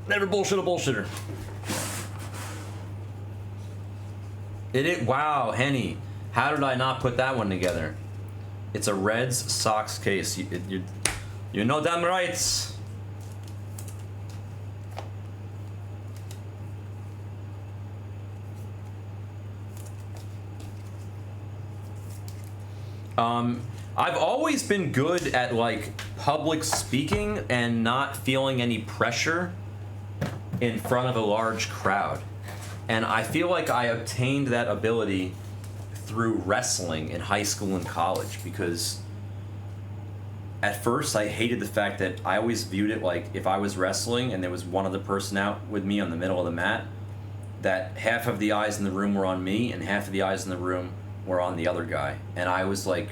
Never bullshit a bullshitter. Wow, Henny. How did I not put that one together? It's a Reds Sox case. You know damn right. I've always been good at like public speaking and not feeling any pressure in front of a large crowd. And I feel like I obtained that ability through wrestling in high school and college, because at first I hated the fact that I always viewed it like if I was wrestling and there was one other person out with me on the middle of the mat, that half of the eyes in the room were on me and half of the eyes in the room were on the other guy. And I was like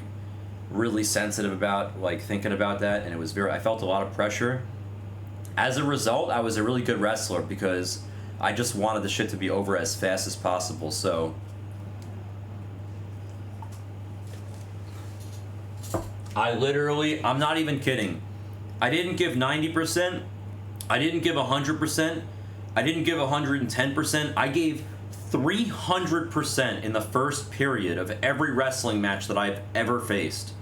really sensitive about like thinking about that, and I felt a lot of pressure. As a result, I was a really good wrestler because I just wanted the shit to be over as fast as possible. So I'm not even kidding, I didn't give 90%, I didn't give 100%. I didn't give 110%. I gave 300% in the first period of every wrestling match that I've ever faced.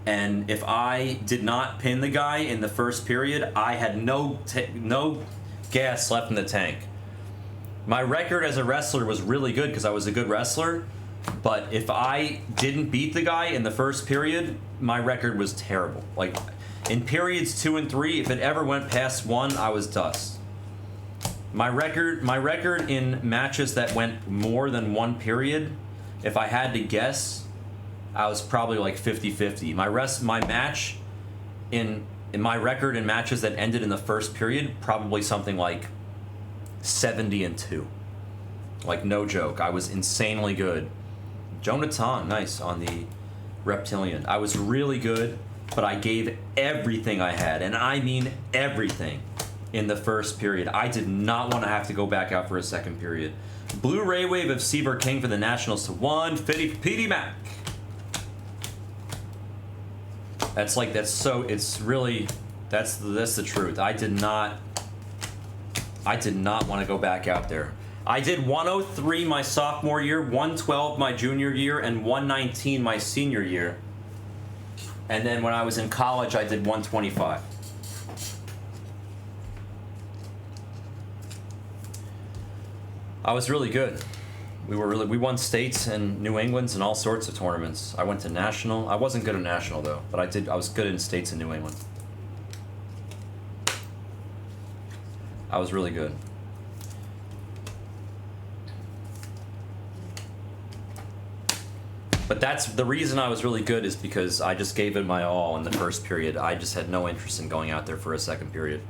And if I did not pin the guy in the first period, I had no gas left in the tank. My record as a wrestler was really good because I was a good wrestler. But if I didn't beat the guy in the first period, my record was terrible. Like, in periods 2 and 3, if it ever went past 1, I was dust. My record in matches that went more than 1 period, if I had to guess, I was probably like 50-50. My match in my record in matches that ended in the first period, probably something like 70-2. Like, no joke. I was insanely good. Jonathan, nice, on the Reptilian. I was really good, but I gave everything I had, and I mean everything, in the first period. I did not want to have to go back out for a second period. Blu-ray wave of Seaver King for the Nationals to 150 for PD Mac. That's the truth. I did not want to go back out there. I did 103 my sophomore year, 112 my junior year, and 119 my senior year. And then when I was in college, I did 125. I was really good. We won states and New England's and all sorts of tournaments. I went to national. I wasn't good at national though, but I was good in states in New England. I was really good. But that's the reason I was really good, is because I just gave it my all in the first period. I just had no interest in going out there for a second period.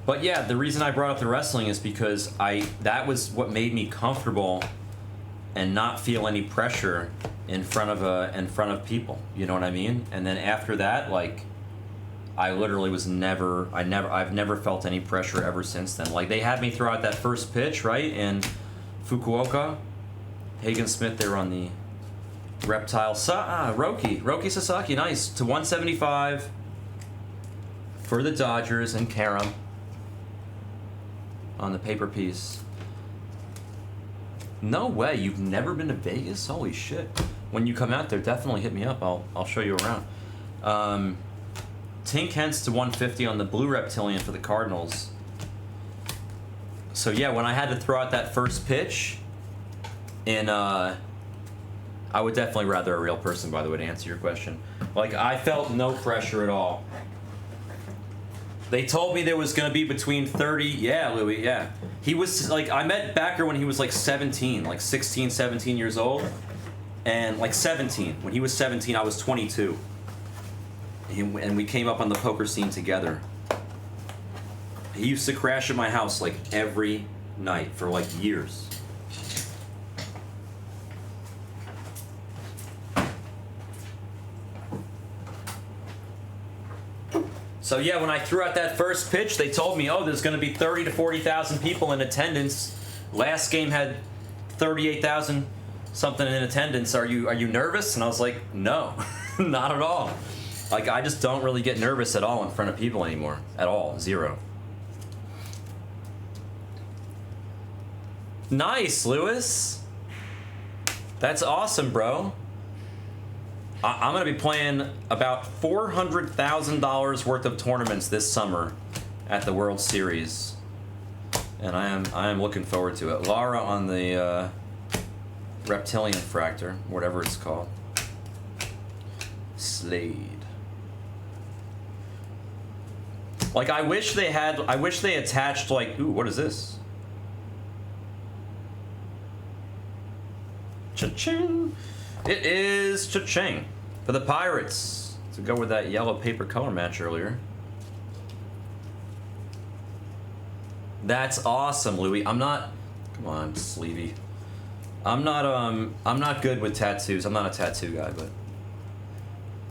But yeah, the reason I brought up the wrestling is because that was what made me comfortable and not feel any pressure in front of people. You know what I mean? And then after that, like, I literally I've never felt any pressure ever since then. Like, they had me throw out that first pitch, right, in Fukuoka. Hagen Smith, they were on the Reptile. Roki Sasaki, nice. To 175 for the Dodgers and Karam on the paper piece. No way, you've never been to Vegas? Holy shit. When you come out there, definitely hit me up. I'll show you around. Tink Hence to 150 on the Blue Reptilian for the Cardinals. So yeah, when I had to throw out that first pitch I would definitely rather a real person, by the way, to answer your question. Like, I felt no pressure at all. They told me there was going to be between 30... Yeah, Louis, yeah. He was, like, I met Backer when he was, like, 17. Like, 16, 17 years old. And, like, 17. When he was 17, I was 22. And we came up on the poker scene together. He used to crash at my house, like, every night for, like, years. So yeah, when I threw out that first pitch, they told me, oh, there's going to be 30 to 40,000 people in attendance. Last game had 38,000 something in attendance. Are you nervous? And I was like, no, not at all. Like, I just don't really get nervous at all in front of people anymore. At all. Zero. Nice, Lewis. That's awesome, bro. I'm going to be playing about $400,000 worth of tournaments this summer at the World Series. And I am looking forward to it. Lara on the Reptilian Fractor, whatever it's called. Slade. Like, I wish they attached, like, ooh, what is this? Cha-ching. It is cha-ching for the Pirates to go with that yellow paper color match earlier. That's awesome, Louis. Come on, Sleevey. I'm not good with tattoos. I'm not a tattoo guy,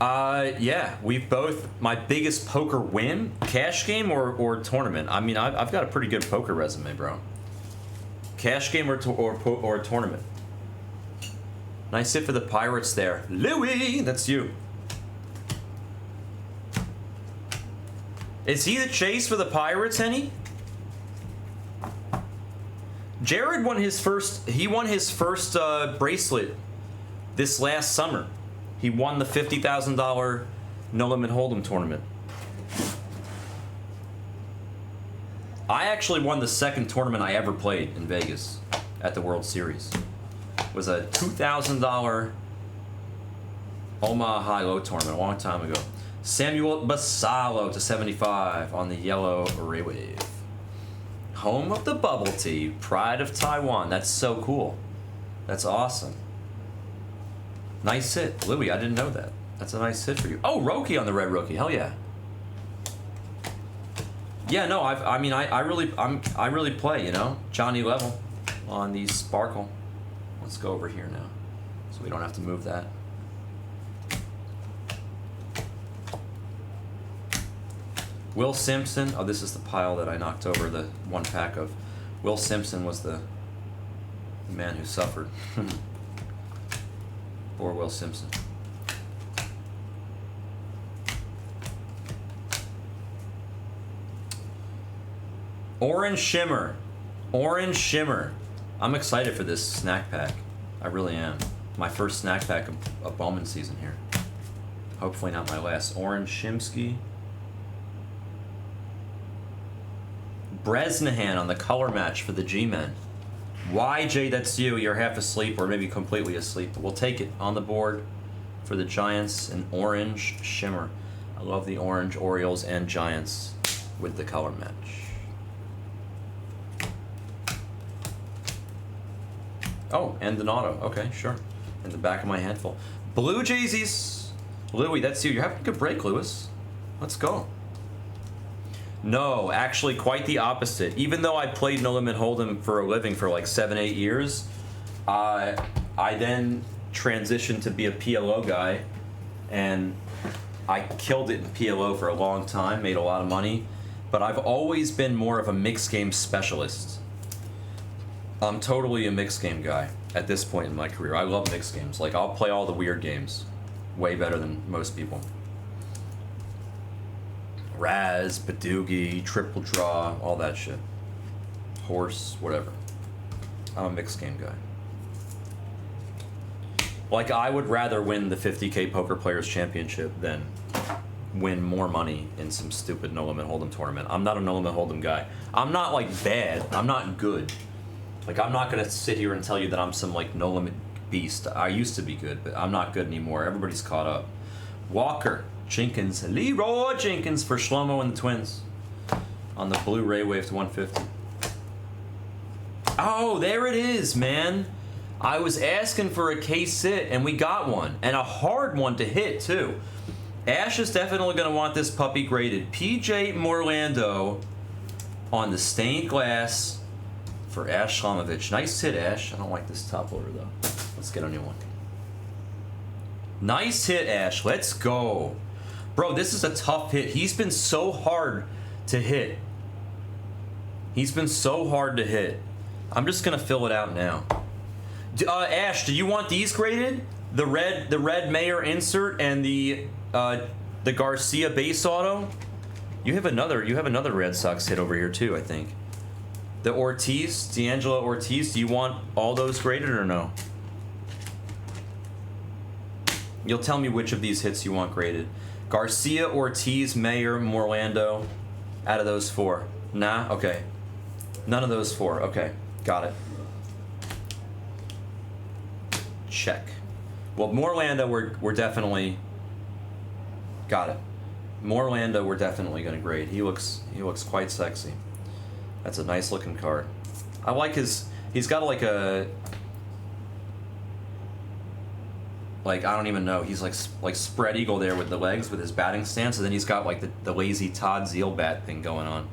but yeah, we've both, my biggest poker win, cash game or tournament. I mean, I've got a pretty good poker resume, bro. Cash game or tournament. Nice hit for the Pirates there. Louis, that's you. Is he the chase for the Pirates, Henny? Jared won his first. He won his first bracelet this last summer. He won the $50,000 No Limit Hold'em tournament. I actually won the second tournament I ever played in Vegas at the World Series. It was a $2,000 Omaha High-Low tournament a long time ago. Samuel Basalo to 75 on the yellow Ray Wave. Home of the bubble tea, pride of Taiwan. That's so cool. That's awesome. Nice hit, Louis. I didn't know that. That's a nice hit for you. Oh, Roki on the red rookie. Hell yeah. Yeah, no, I really play, you know, Johnny level on the Sparkle. Let's go over here now, so we don't have to move that. Will Simpson. Oh, this is the pile that I knocked over the one pack of. Will Simpson was the man who suffered. Poor Will Simpson. Orange Shimmer. Orange Shimmer. I'm excited for this snack pack. I really am. My first snack pack of Bowman season here. Hopefully not my last. Orange Shimsky. Bresnahan on the color match for the G-Men. YJ, that's you. You're half asleep or maybe completely asleep. But we'll take it on the board for the Giants. An Orange Shimmer. I love the orange Orioles and Giants with the color match. Oh, and an auto. Okay, sure. In the back of my handful. Blue Jays. Louis, that's you. You're having a good break, Lewis. Let's go. No, actually quite the opposite. Even though I played No Limit Hold'em for a living for like 7-8 years, I then transitioned to be a PLO guy, and I killed it in PLO for a long time, made a lot of money, but I've always been more of a mixed game specialist. I'm totally a mixed game guy at this point in my career. I love mixed games. Like, I'll play all the weird games way better than most people. Raz, Badoogie, Triple Draw, all that shit. Horse, whatever. I'm a mixed game guy. Like, I would rather win the 50K Poker Players Championship than win more money in some stupid No Limit Hold'em tournament. I'm not a No Limit Hold'em guy. I'm not, like, bad. I'm not good. Like, I'm not going to sit here and tell you that I'm some, like, No Limit beast. I used to be good, but I'm not good anymore. Everybody's caught up. Walker. Jenkins, Leroy Jenkins for Shlomo and the Twins on the blue Ray Wave to 150. Oh, there it is, man. I was asking for a case hit, and we got one, and a hard one to hit, too. Ash is definitely going to want this puppy graded. PJ Morlando on the stained glass for Ash Shlomovich. Nice hit, Ash. I don't like this top loader, though. Let's get a new one. Nice hit, Ash. Let's go. Bro, this is a tough hit. He's been so hard to hit. He's been so hard to hit. I'm just gonna fill it out now. Ash, do you want these graded? The red Mayer insert and the Garcia base auto. You have another Red Sox hit over here too, I think. The Ortiz, D'Angelo Ortiz. Do you want all those graded or no? You'll tell me which of these hits you want graded. Garcia, Ortiz, Mayer, Morlando. Out of those four. Nah? Okay. None of those four. Okay. Got it. Check. Well, Morlando, we're definitely... Got it. Morlando, we're definitely going to grade. He looks quite sexy. That's a nice looking card. I like his... He's got like a... Like, I don't even know. He's like spread eagle there with the legs with his batting stance, and then he's got like the lazy Todd Zeal bat thing going on.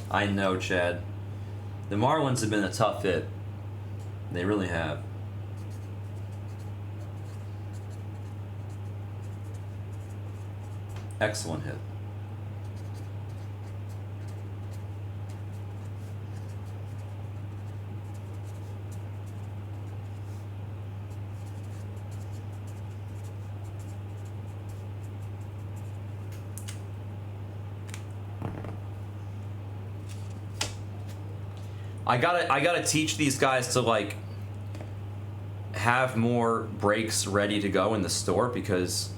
I know, Chad. The Marlins have been a tough hit. They really have. Excellent hit. I gotta teach these guys to like have more breaks ready to go in the store, because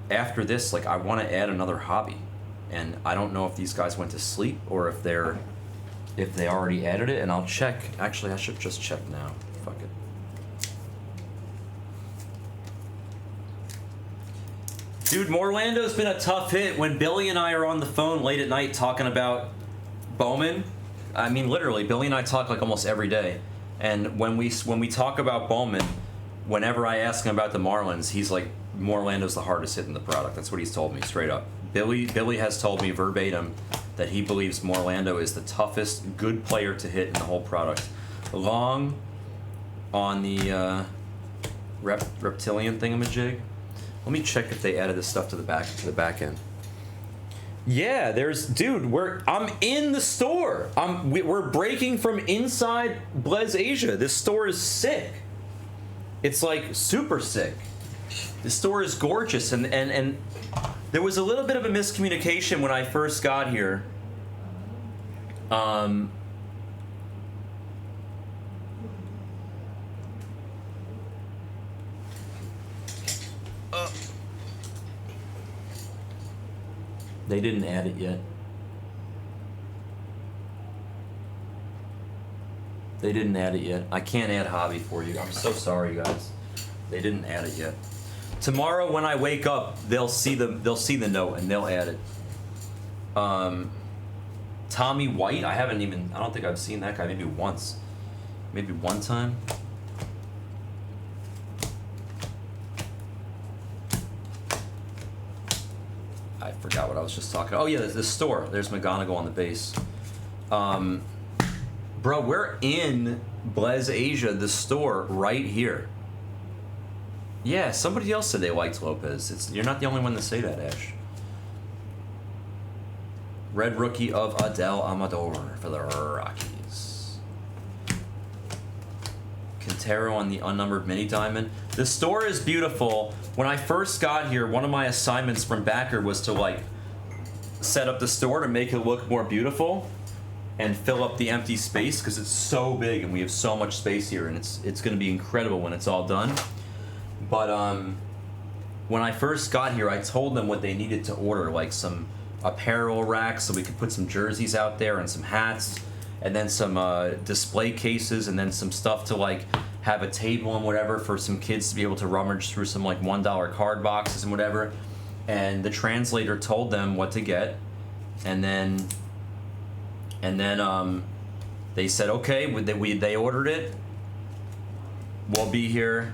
after this, like, I want to add another hobby, and I don't know if these guys went to sleep or if they already added it. And I'll check. Actually, I should just check now. Fuck it. Dude, Morlando's been a tough hit. When Billy and I are on the phone late at night talking about Bowman, I mean, literally, Billy and I talk like almost every day. And when we talk about Bowman, whenever I ask him about the Marlins, he's like, Morlando's the hardest hit in the product. That's what he's told me straight up. Billy has told me verbatim that he believes Morlando is the toughest good player to hit in the whole product. Long on the reptilian thingamajig. Let me check if they added this stuff to the back end. Yeah, I'm in the store. We're breaking from inside Blez Asia. This store is sick. It's like super sick. The store is gorgeous, and there was a little bit of a miscommunication when I first got here. They didn't add it yet. They didn't add it yet. I can't add hobby for you. I'm so sorry, guys. They didn't add it yet. Tomorrow when I wake up, they'll see the note and they'll add it. Tommy White, I don't think I've seen that guy maybe once. Maybe one time. I forgot what I was just talking. Oh yeah, there's this store. There's McGonagall on the base. Bro, we're in Blez Asia, the store right here. Yeah, somebody else said they liked Lopez. You're not the only one to say that, Ash. Red rookie of Adel Amador for the Rockies. Quintero on the unnumbered mini diamond. The store is beautiful. When I first got here, one of my assignments from Backer was to like set up the store to make it look more beautiful and fill up the empty space, because it's so big and we have so much space here, and it's going to be incredible when it's all done. But when I first got here, I told them what they needed to order, like some apparel racks so we could put some jerseys out there and some hats, and then some display cases, and then some stuff to like have a table and whatever for some kids to be able to rummage through some like $1 card boxes and whatever. And the translator told them what to get, and then they said, okay, they ordered it. We'll be here.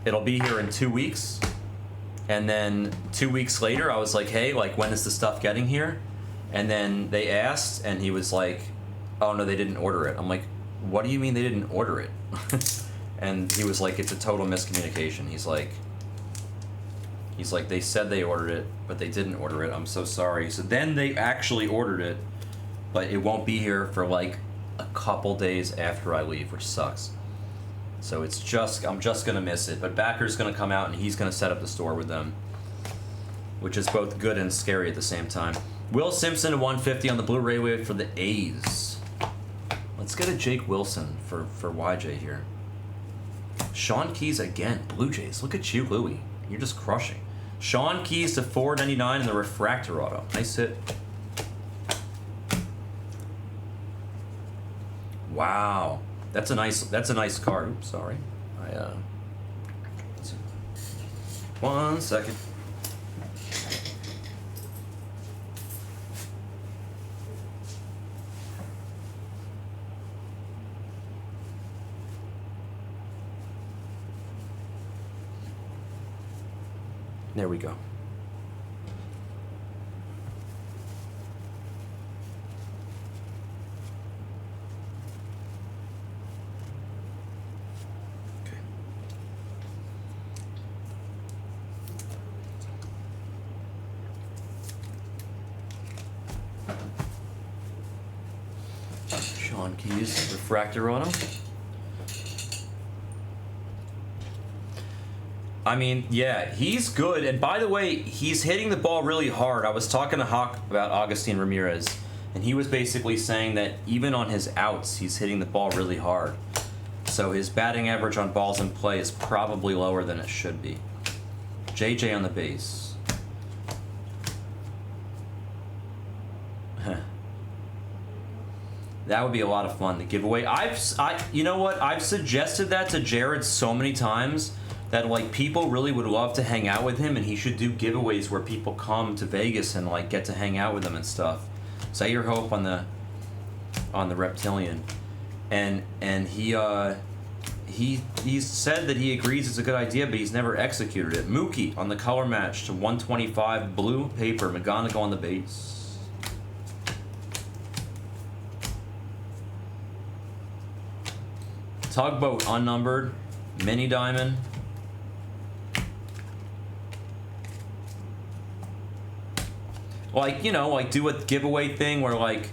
It'll be here in 2 weeks. And then 2 weeks later, I was like, hey, like, when is the stuff getting here? And then they asked, and he was like, oh, no, they didn't order it. I'm like, what do you mean they didn't order it? And he was like, it's a total miscommunication. He's like, they said they ordered it, but they didn't order it. I'm so sorry. So then they actually ordered it, but it won't be here for like a couple days after I leave, which sucks. So I'm just gonna miss it. But Backer's gonna come out and he's gonna set up the store with them, which is both good and scary at the same time. Will Simpson to 150 on the Blu-ray wave for the A's. Let's get a Jake Wilson for YJ here. Sean Keys again, Blue Jays. Look at you, Louie. You're just crushing. Sean Keys to 499 in the refractor auto. Nice hit. Wow. That's a nice card. Oops, sorry. Let's see. 1 second. There we go. on, keys. Refractor on him. I mean, yeah, he's good. And by the way, he's hitting the ball really hard. I was talking to Hawk about Agustin Ramirez, and he was basically saying that even on his outs, he's hitting the ball really hard. So his batting average on balls in play is probably lower than it should be. JJ on the base. That would be a lot of fun, the giveaway. You know what? I've suggested that to Jared so many times that like people really would love to hang out with him, and he should do giveaways where people come to Vegas and like get to hang out with him and stuff. Set your hope on the reptilian, and he said that he agrees it's a good idea, but he's never executed it. Mookie on the color match to 125 blue paper. McGonigal on the base. Tugboat unnumbered. Mini diamond. Like, you know, like do a giveaway thing where like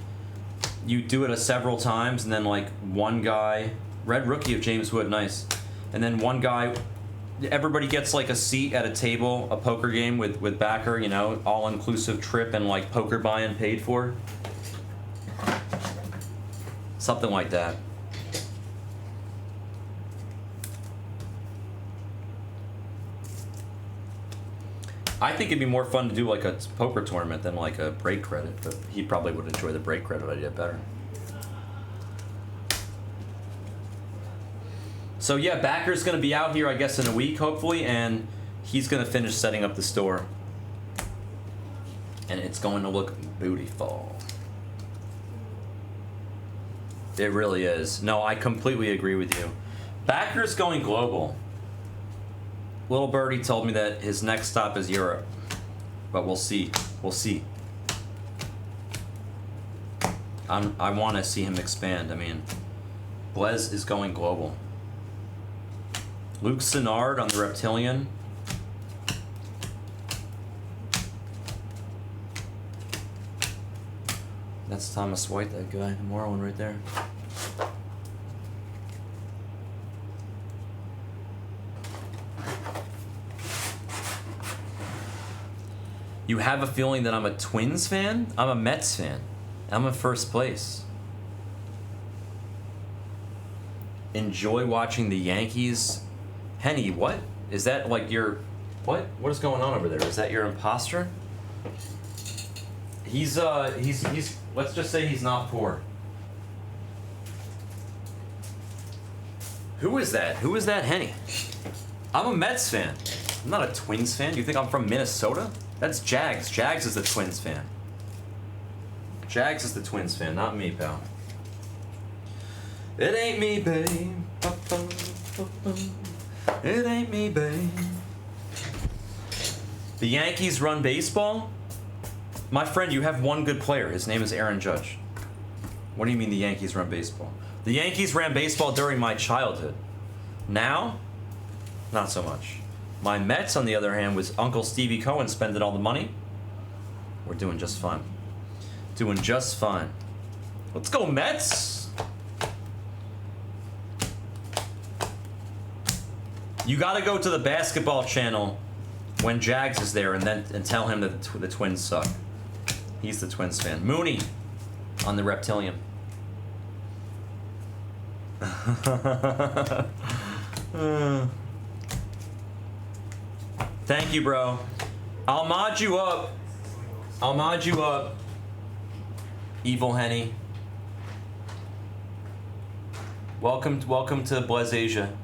you do it several times, and then like one guy, red rookie of James Wood, nice, and then one guy, everybody gets like a seat at a table, a poker game with backer, you know, all inclusive trip and like poker buy-in paid for, something like that. I think it'd be more fun to do like a poker tournament than like a break credit, but he probably would enjoy the break credit idea better. So yeah, Backer's gonna be out here, I guess, in a week, hopefully, and he's gonna finish setting up the store. And it's going to look beautiful. It really is. No, I completely agree with you. Backer's going global. Little Birdie told me that his next stop is Europe, but we'll see. We'll see. I want to see him expand. I mean, Blez is going global. Luke Sinnard on the Reptilian. That's Thomas White, that guy, the Moreland right there. You have a feeling that I'm a Twins fan? I'm a Mets fan. I'm in first place. Enjoy watching the Yankees. Henny, what? Is that like your... What? What is going on over there? Is that your imposter? He's let's just say he's not poor. Who is that? Who is that Henny? I'm a Mets fan. I'm not a Twins fan. Do you think I'm from Minnesota? That's Jags. Jags is the Twins fan. Jags is the Twins fan, not me, pal. It ain't me, babe. It ain't me, babe. The Yankees run baseball? My friend, you have one good player. His name is Aaron Judge. What do you mean the Yankees run baseball? The Yankees ran baseball during my childhood. Now, not so much. My Mets, on the other hand, was Uncle Stevie Cohen spending all the money. We're doing just fine. Doing just fine. Let's go, Mets! You gotta go to the basketball channel when Jags is there and tell him that the Twins suck. He's the Twins fan. Mooney on the Reptilian. Thank you, bro. I'll mod you up. I'll mod you up. Evil Henny. Welcome to Blez Asia.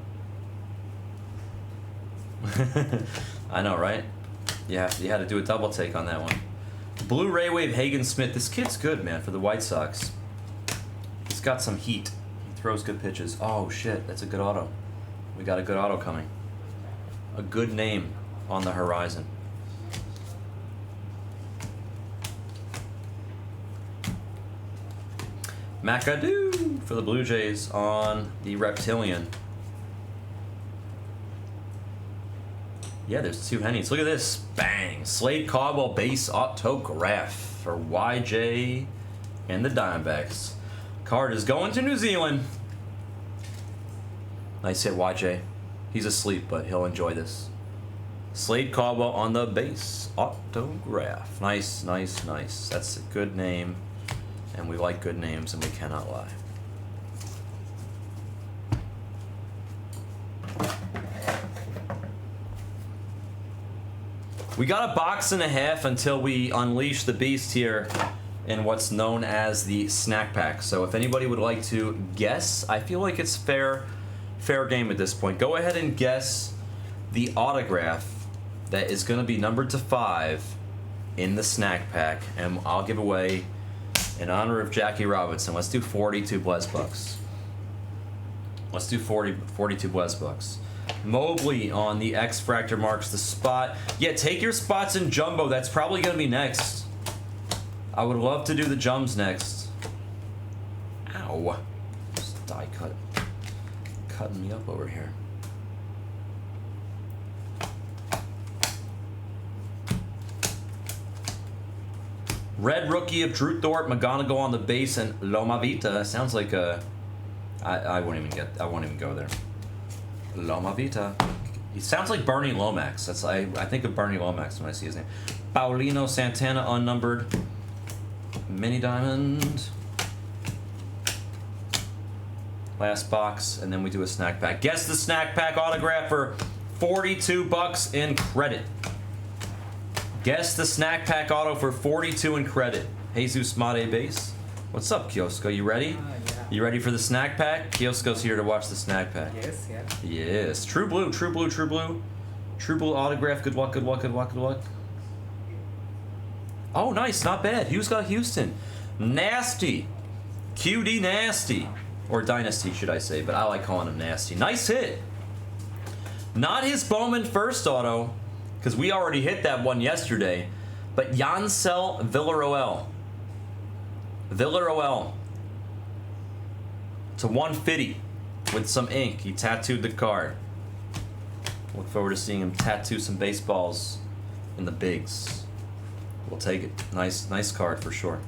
I know, right? You had to do a double take on that one. Blue Ray Wave Hagen Smith. This kid's good, man, for the White Sox. He's got some heat. He throws good pitches. Oh shit, that's a good auto. We got a good auto coming. A good name on the horizon. McAdoo for the Blue Jays on the Reptilian. Yeah, there's two Hennies. Look at this. Bang. Slade Caldwell base autograph for YJ and the Diamondbacks. Card is going to New Zealand. Nice hit, YJ. He's asleep, but he'll enjoy this. Slade Caldwell on the base. Autograph. Nice, nice, nice. That's a good name. And we like good names, and we cannot lie. We got a box and a half until we unleash the beast here in what's known as the snack pack. So if anybody would like to guess, I feel like it's fair game at this point. Go ahead and guess the autograph that is going to be numbered to 5 in the snack pack, and I'll give away in honor of Jackie Robinson. Let's do 42 Blez bucks. Let's do 42 Blez bucks. Mobley on the X Fractor marks the spot. Yeah, take your spots in Jumbo. That's probably going to be next. I would love to do the Jums next. Ow. This die cutting me up over here. Red rookie of Drew Thorpe, McGonigal on the base, and Loma Vita. Sounds like a... I won't even go there. Loma Vita. He sounds like Bernie Lomax. That's I think of Bernie Lomax when I see his name. Paulino Santana unnumbered. Mini diamond. Last box, and then we do a snack pack. Guess the snack pack autograph for 42 bucks in credit. Guess the snack pack auto for 42 in credit. Jesus Made base. What's up, Kiosko? You ready? Yeah. You ready for the snack pack? Kiosko's here to watch the snack pack. Yes, yeah. Yes. True blue, true blue, true blue. True blue autograph. Good luck, good luck, good luck, good luck. Oh, nice. Not bad. Who's got Houston? Nasty. QD Nasty. Or Dynasty, should I say. But I like calling him Nasty. Nice hit. Not his Bowman first auto, because we already hit that one yesterday. But Yancel Villaroel. Villaroel. To 150 with some ink. He tattooed the card. Look forward to seeing him tattoo some baseballs in the bigs. We'll take it. Nice card for sure.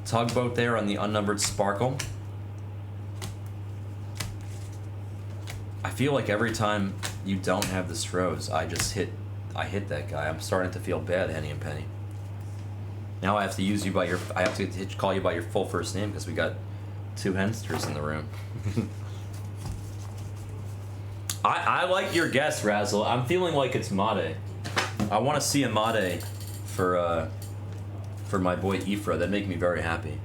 Tugboat there on the unnumbered Sparkle. I feel like every time you don't have the Stros, I hit that guy. I'm starting to feel bad, Henny and Penny. Now I have to use you by your. I have to call you by your full first name because we got 2 Hensters in the room. I like your guess, Razzle. I'm feeling like it's Made. I want to see a Made for my boy Ifra. That'd make me very happy.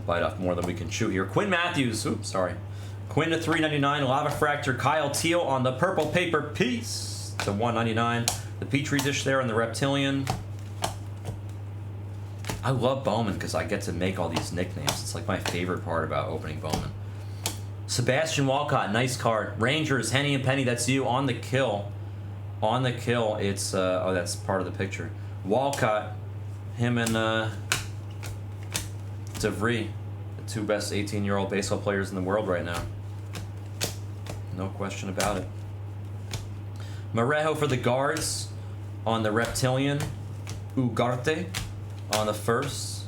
Bite off more than we can chew here. Quinn Matthews, oops, sorry. Quinn to 399, Lava Fractor, Kyle Teal on the purple paper piece to 199. The Petri dish there on the Reptilian. I love Bowman because I get to make all these nicknames. It's like my favorite part about opening Bowman. Sebastian Walcott, nice card. Rangers, Henny and Penny, that's you on the kill. On the kill, it's, oh, that's part of the picture. Walcott, him and, DeVry, the 2 best 18-year-old baseball players in the world right now. No question about it. Marejo for the guards on the Reptilian. Ugarte on the first.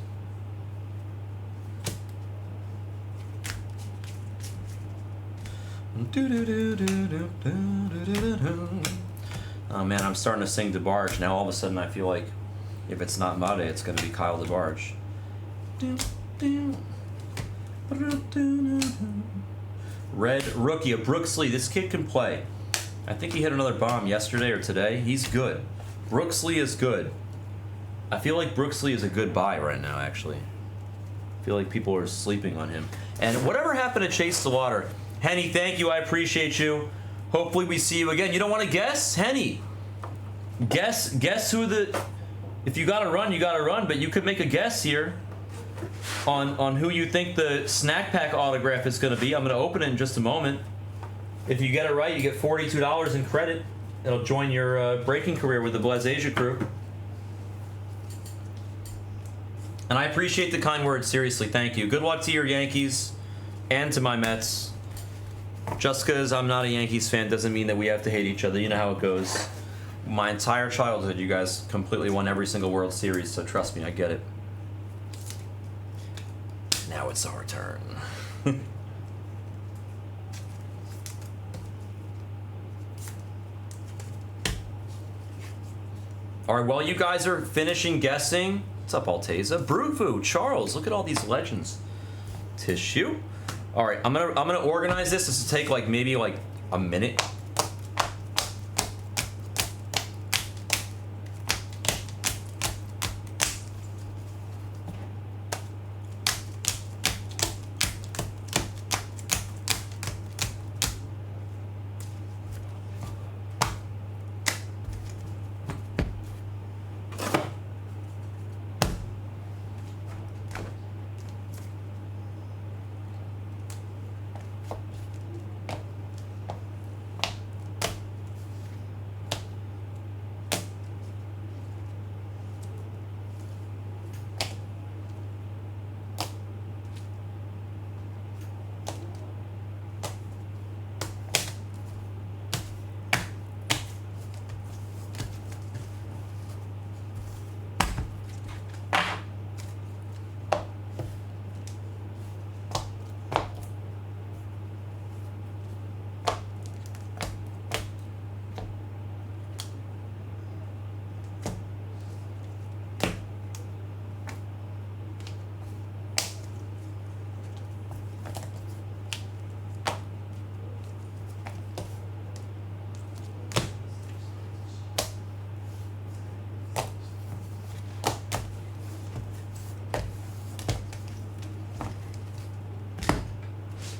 Oh man, I'm starting to sing DeBarge. Now all of a sudden I feel like if it's not Made, it's going to be Kyle DeBarge. Red rookie of Brooksley. This kid can play. I think he hit another bomb yesterday or today. He's good. Brooksley is good. I feel like Brooksley is a good buy right now, actually. I feel like people are sleeping on him. And whatever happened to Chase the Water? Henny, thank you. I appreciate you. Hopefully we see you again. You don't want to guess? Henny. Guess who the... If you got to run, you got to run. But you could make a guess here on who you think the snack pack autograph is going to be. I'm going to open it in just a moment. If you get it right, you get $42 in credit. It'll join your breaking career with the Blaz Asia crew. And I appreciate the kind words. Seriously, thank you. Good luck to your Yankees and to my Mets. Just because I'm not a Yankees fan doesn't mean that we have to hate each other. You know how it goes. My entire childhood, you guys completely won every single World Series, so trust me, I get it. Now it's our turn. All right, while you guys are finishing guessing, what's up, Alteza? Brufu, Charles, look at all these legends. Tissue. All right, I'm gonna organize this. This will take like maybe like a minute.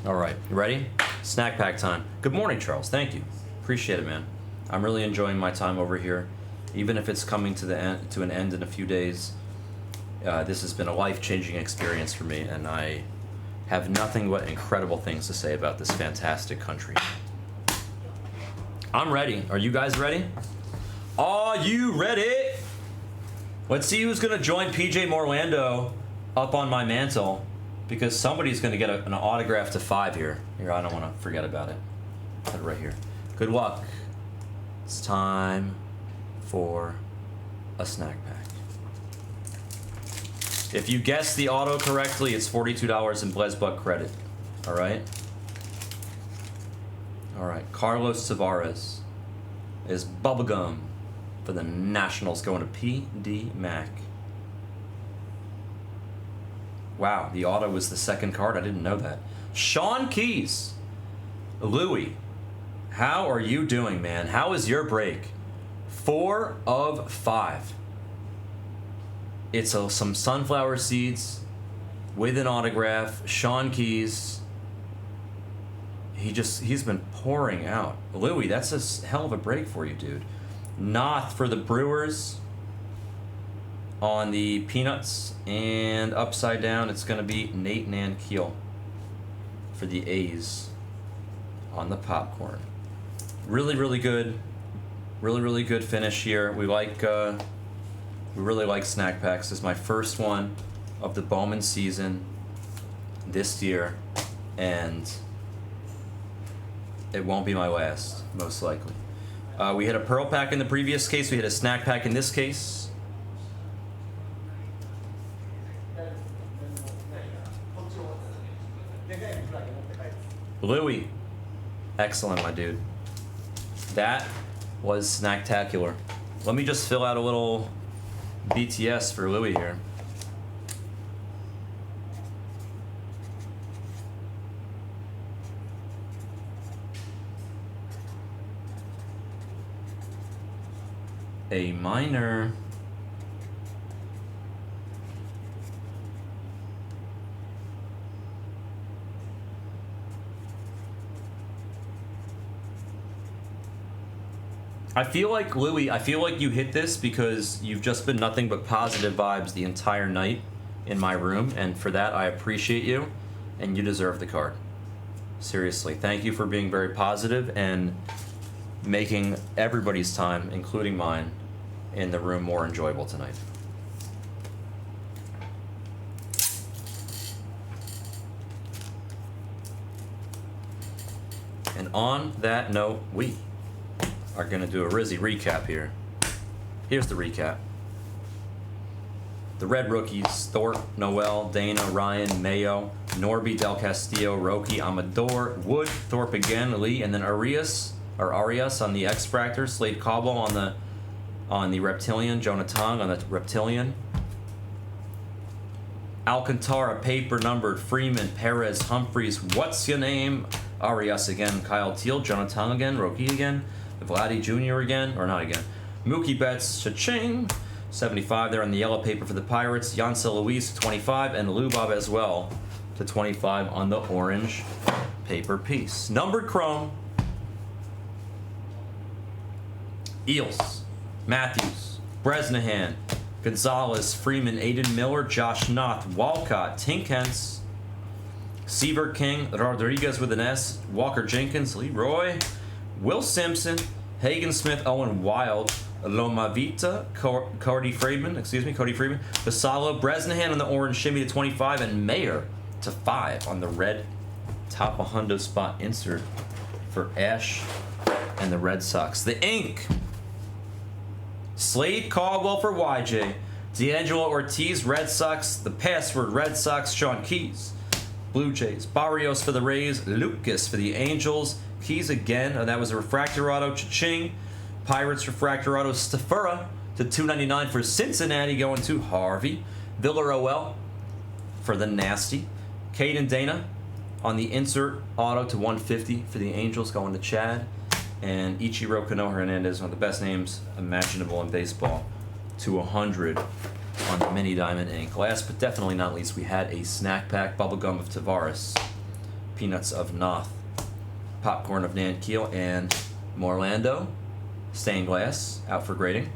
All right, you ready? Snack pack time. Good morning, Charles. Thank you. Appreciate it, man. I'm really enjoying my time over here, even if it's coming to an end in a few days. This has been a life-changing experience for me, and I have nothing but incredible things to say about this fantastic country. I'm ready. Are you guys ready? Are you ready? Let's see who's gonna join PJ Morlando up on my mantle, because somebody's gonna get an autograph to 5 here. Here, I don't wanna forget about it. Put it right here. Good luck. It's time for a snack pack. If you guess the auto correctly, it's $42 in Blesbuck credit. All right? All right, Carlos Tavares is bubblegum for the Nationals, going to PD Mac. Wow, the auto was the second card. I didn't know that. Sean Keys. Louie, how are you doing, man? How is your break? 4 of 5. It's some sunflower seeds with an autograph. Sean Keys. He's been pouring out. Louie, that's a hell of a break for you, dude. Noth for the Brewers on the Peanuts, and upside down it's going to be Nate Nankeel for the A's on the popcorn. Really, really good. Really, really good finish here. We really like snack packs. This is my first one of the Bowman season this year, and it won't be my last, most likely. We had a Pearl pack in the previous case. We had a snack pack in this case. Louie, excellent, my dude. That was snacktacular. Let me just fill out a little BTS for Louie here. A minor. I feel like, Louie, you hit this because you've just been nothing but positive vibes the entire night in my room, and for that I appreciate you, and you deserve the card. Seriously, thank you for being very positive, and making everybody's time, including mine, in the room more enjoyable tonight. And on that note, we are going to do a Rizzy recap here. Here's the recap. The Red Rookies: Thorpe, Noel, Dana, Ryan, Mayo, Norby, Del Castillo, Roki, Amador, Wood, Thorpe again, Lee, and then Arias on the X-Fractor, Slade Caldwell on the Reptilian, Jonah Tong on the Reptilian, Alcantara, paper numbered, Freeman, Perez, Humphreys, what's your name? Arias again, Kyle Teal, Jonah Tong again, Roki again, Vladdy Jr. again, or not again, Mookie Betts, cha-ching, 75 there on the yellow paper for the Pirates, Yancel Luis 25, and Lubov as well to 25 on the orange paper piece. Numbered chrome: Eels, Matthews, Bresnahan, Gonzalez, Freeman, Aiden Miller, Josh Knopf, Walcott, Tinkens, Seaver King, Rodriguez with an S, Walker Jenkins, Leroy, Will Simpson, Hagen Smith, Owen Wild, Loma Vita, Cody Freeman, Vassallo, Bresnahan on the orange shimmy to 25, and Mayer to 5 on the red top a hundo spot insert for Ash and the Red Sox. The ink: Slade Caldwell for YJ, D'Angelo Ortiz, Red Sox, the password Red Sox, Sean Keys, Blue Jays, Barrios for the Rays, Lucas for the Angels, Keys again, that was a refractor auto, cha-ching. Pirates refractor auto, Stafura to 299 for Cincinnati, going to Harvey. Villaroel for the Nasty. Caden Dana on the insert auto to 150 for the Angels, going to Chad. And Ichiro Kano Hernandez, one of the best names imaginable in baseball, to 100 on the mini diamond ink. Last but definitely not least, we had a snack pack: bubblegum of Tavares, peanuts of Noth, popcorn of Nan Keel, and Morlando stained glass out for grading.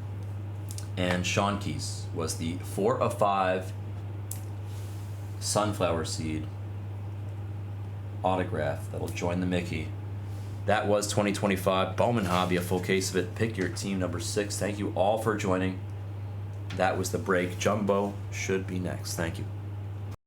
And Sean Keys was the 4 of 5 sunflower seed autograph that'll join the Mickey. That was 2025 Bowman Hobby, a full case of it. Pick your team number 6. Thank you all for joining. That was the break. Jumbo should be next. Thank you.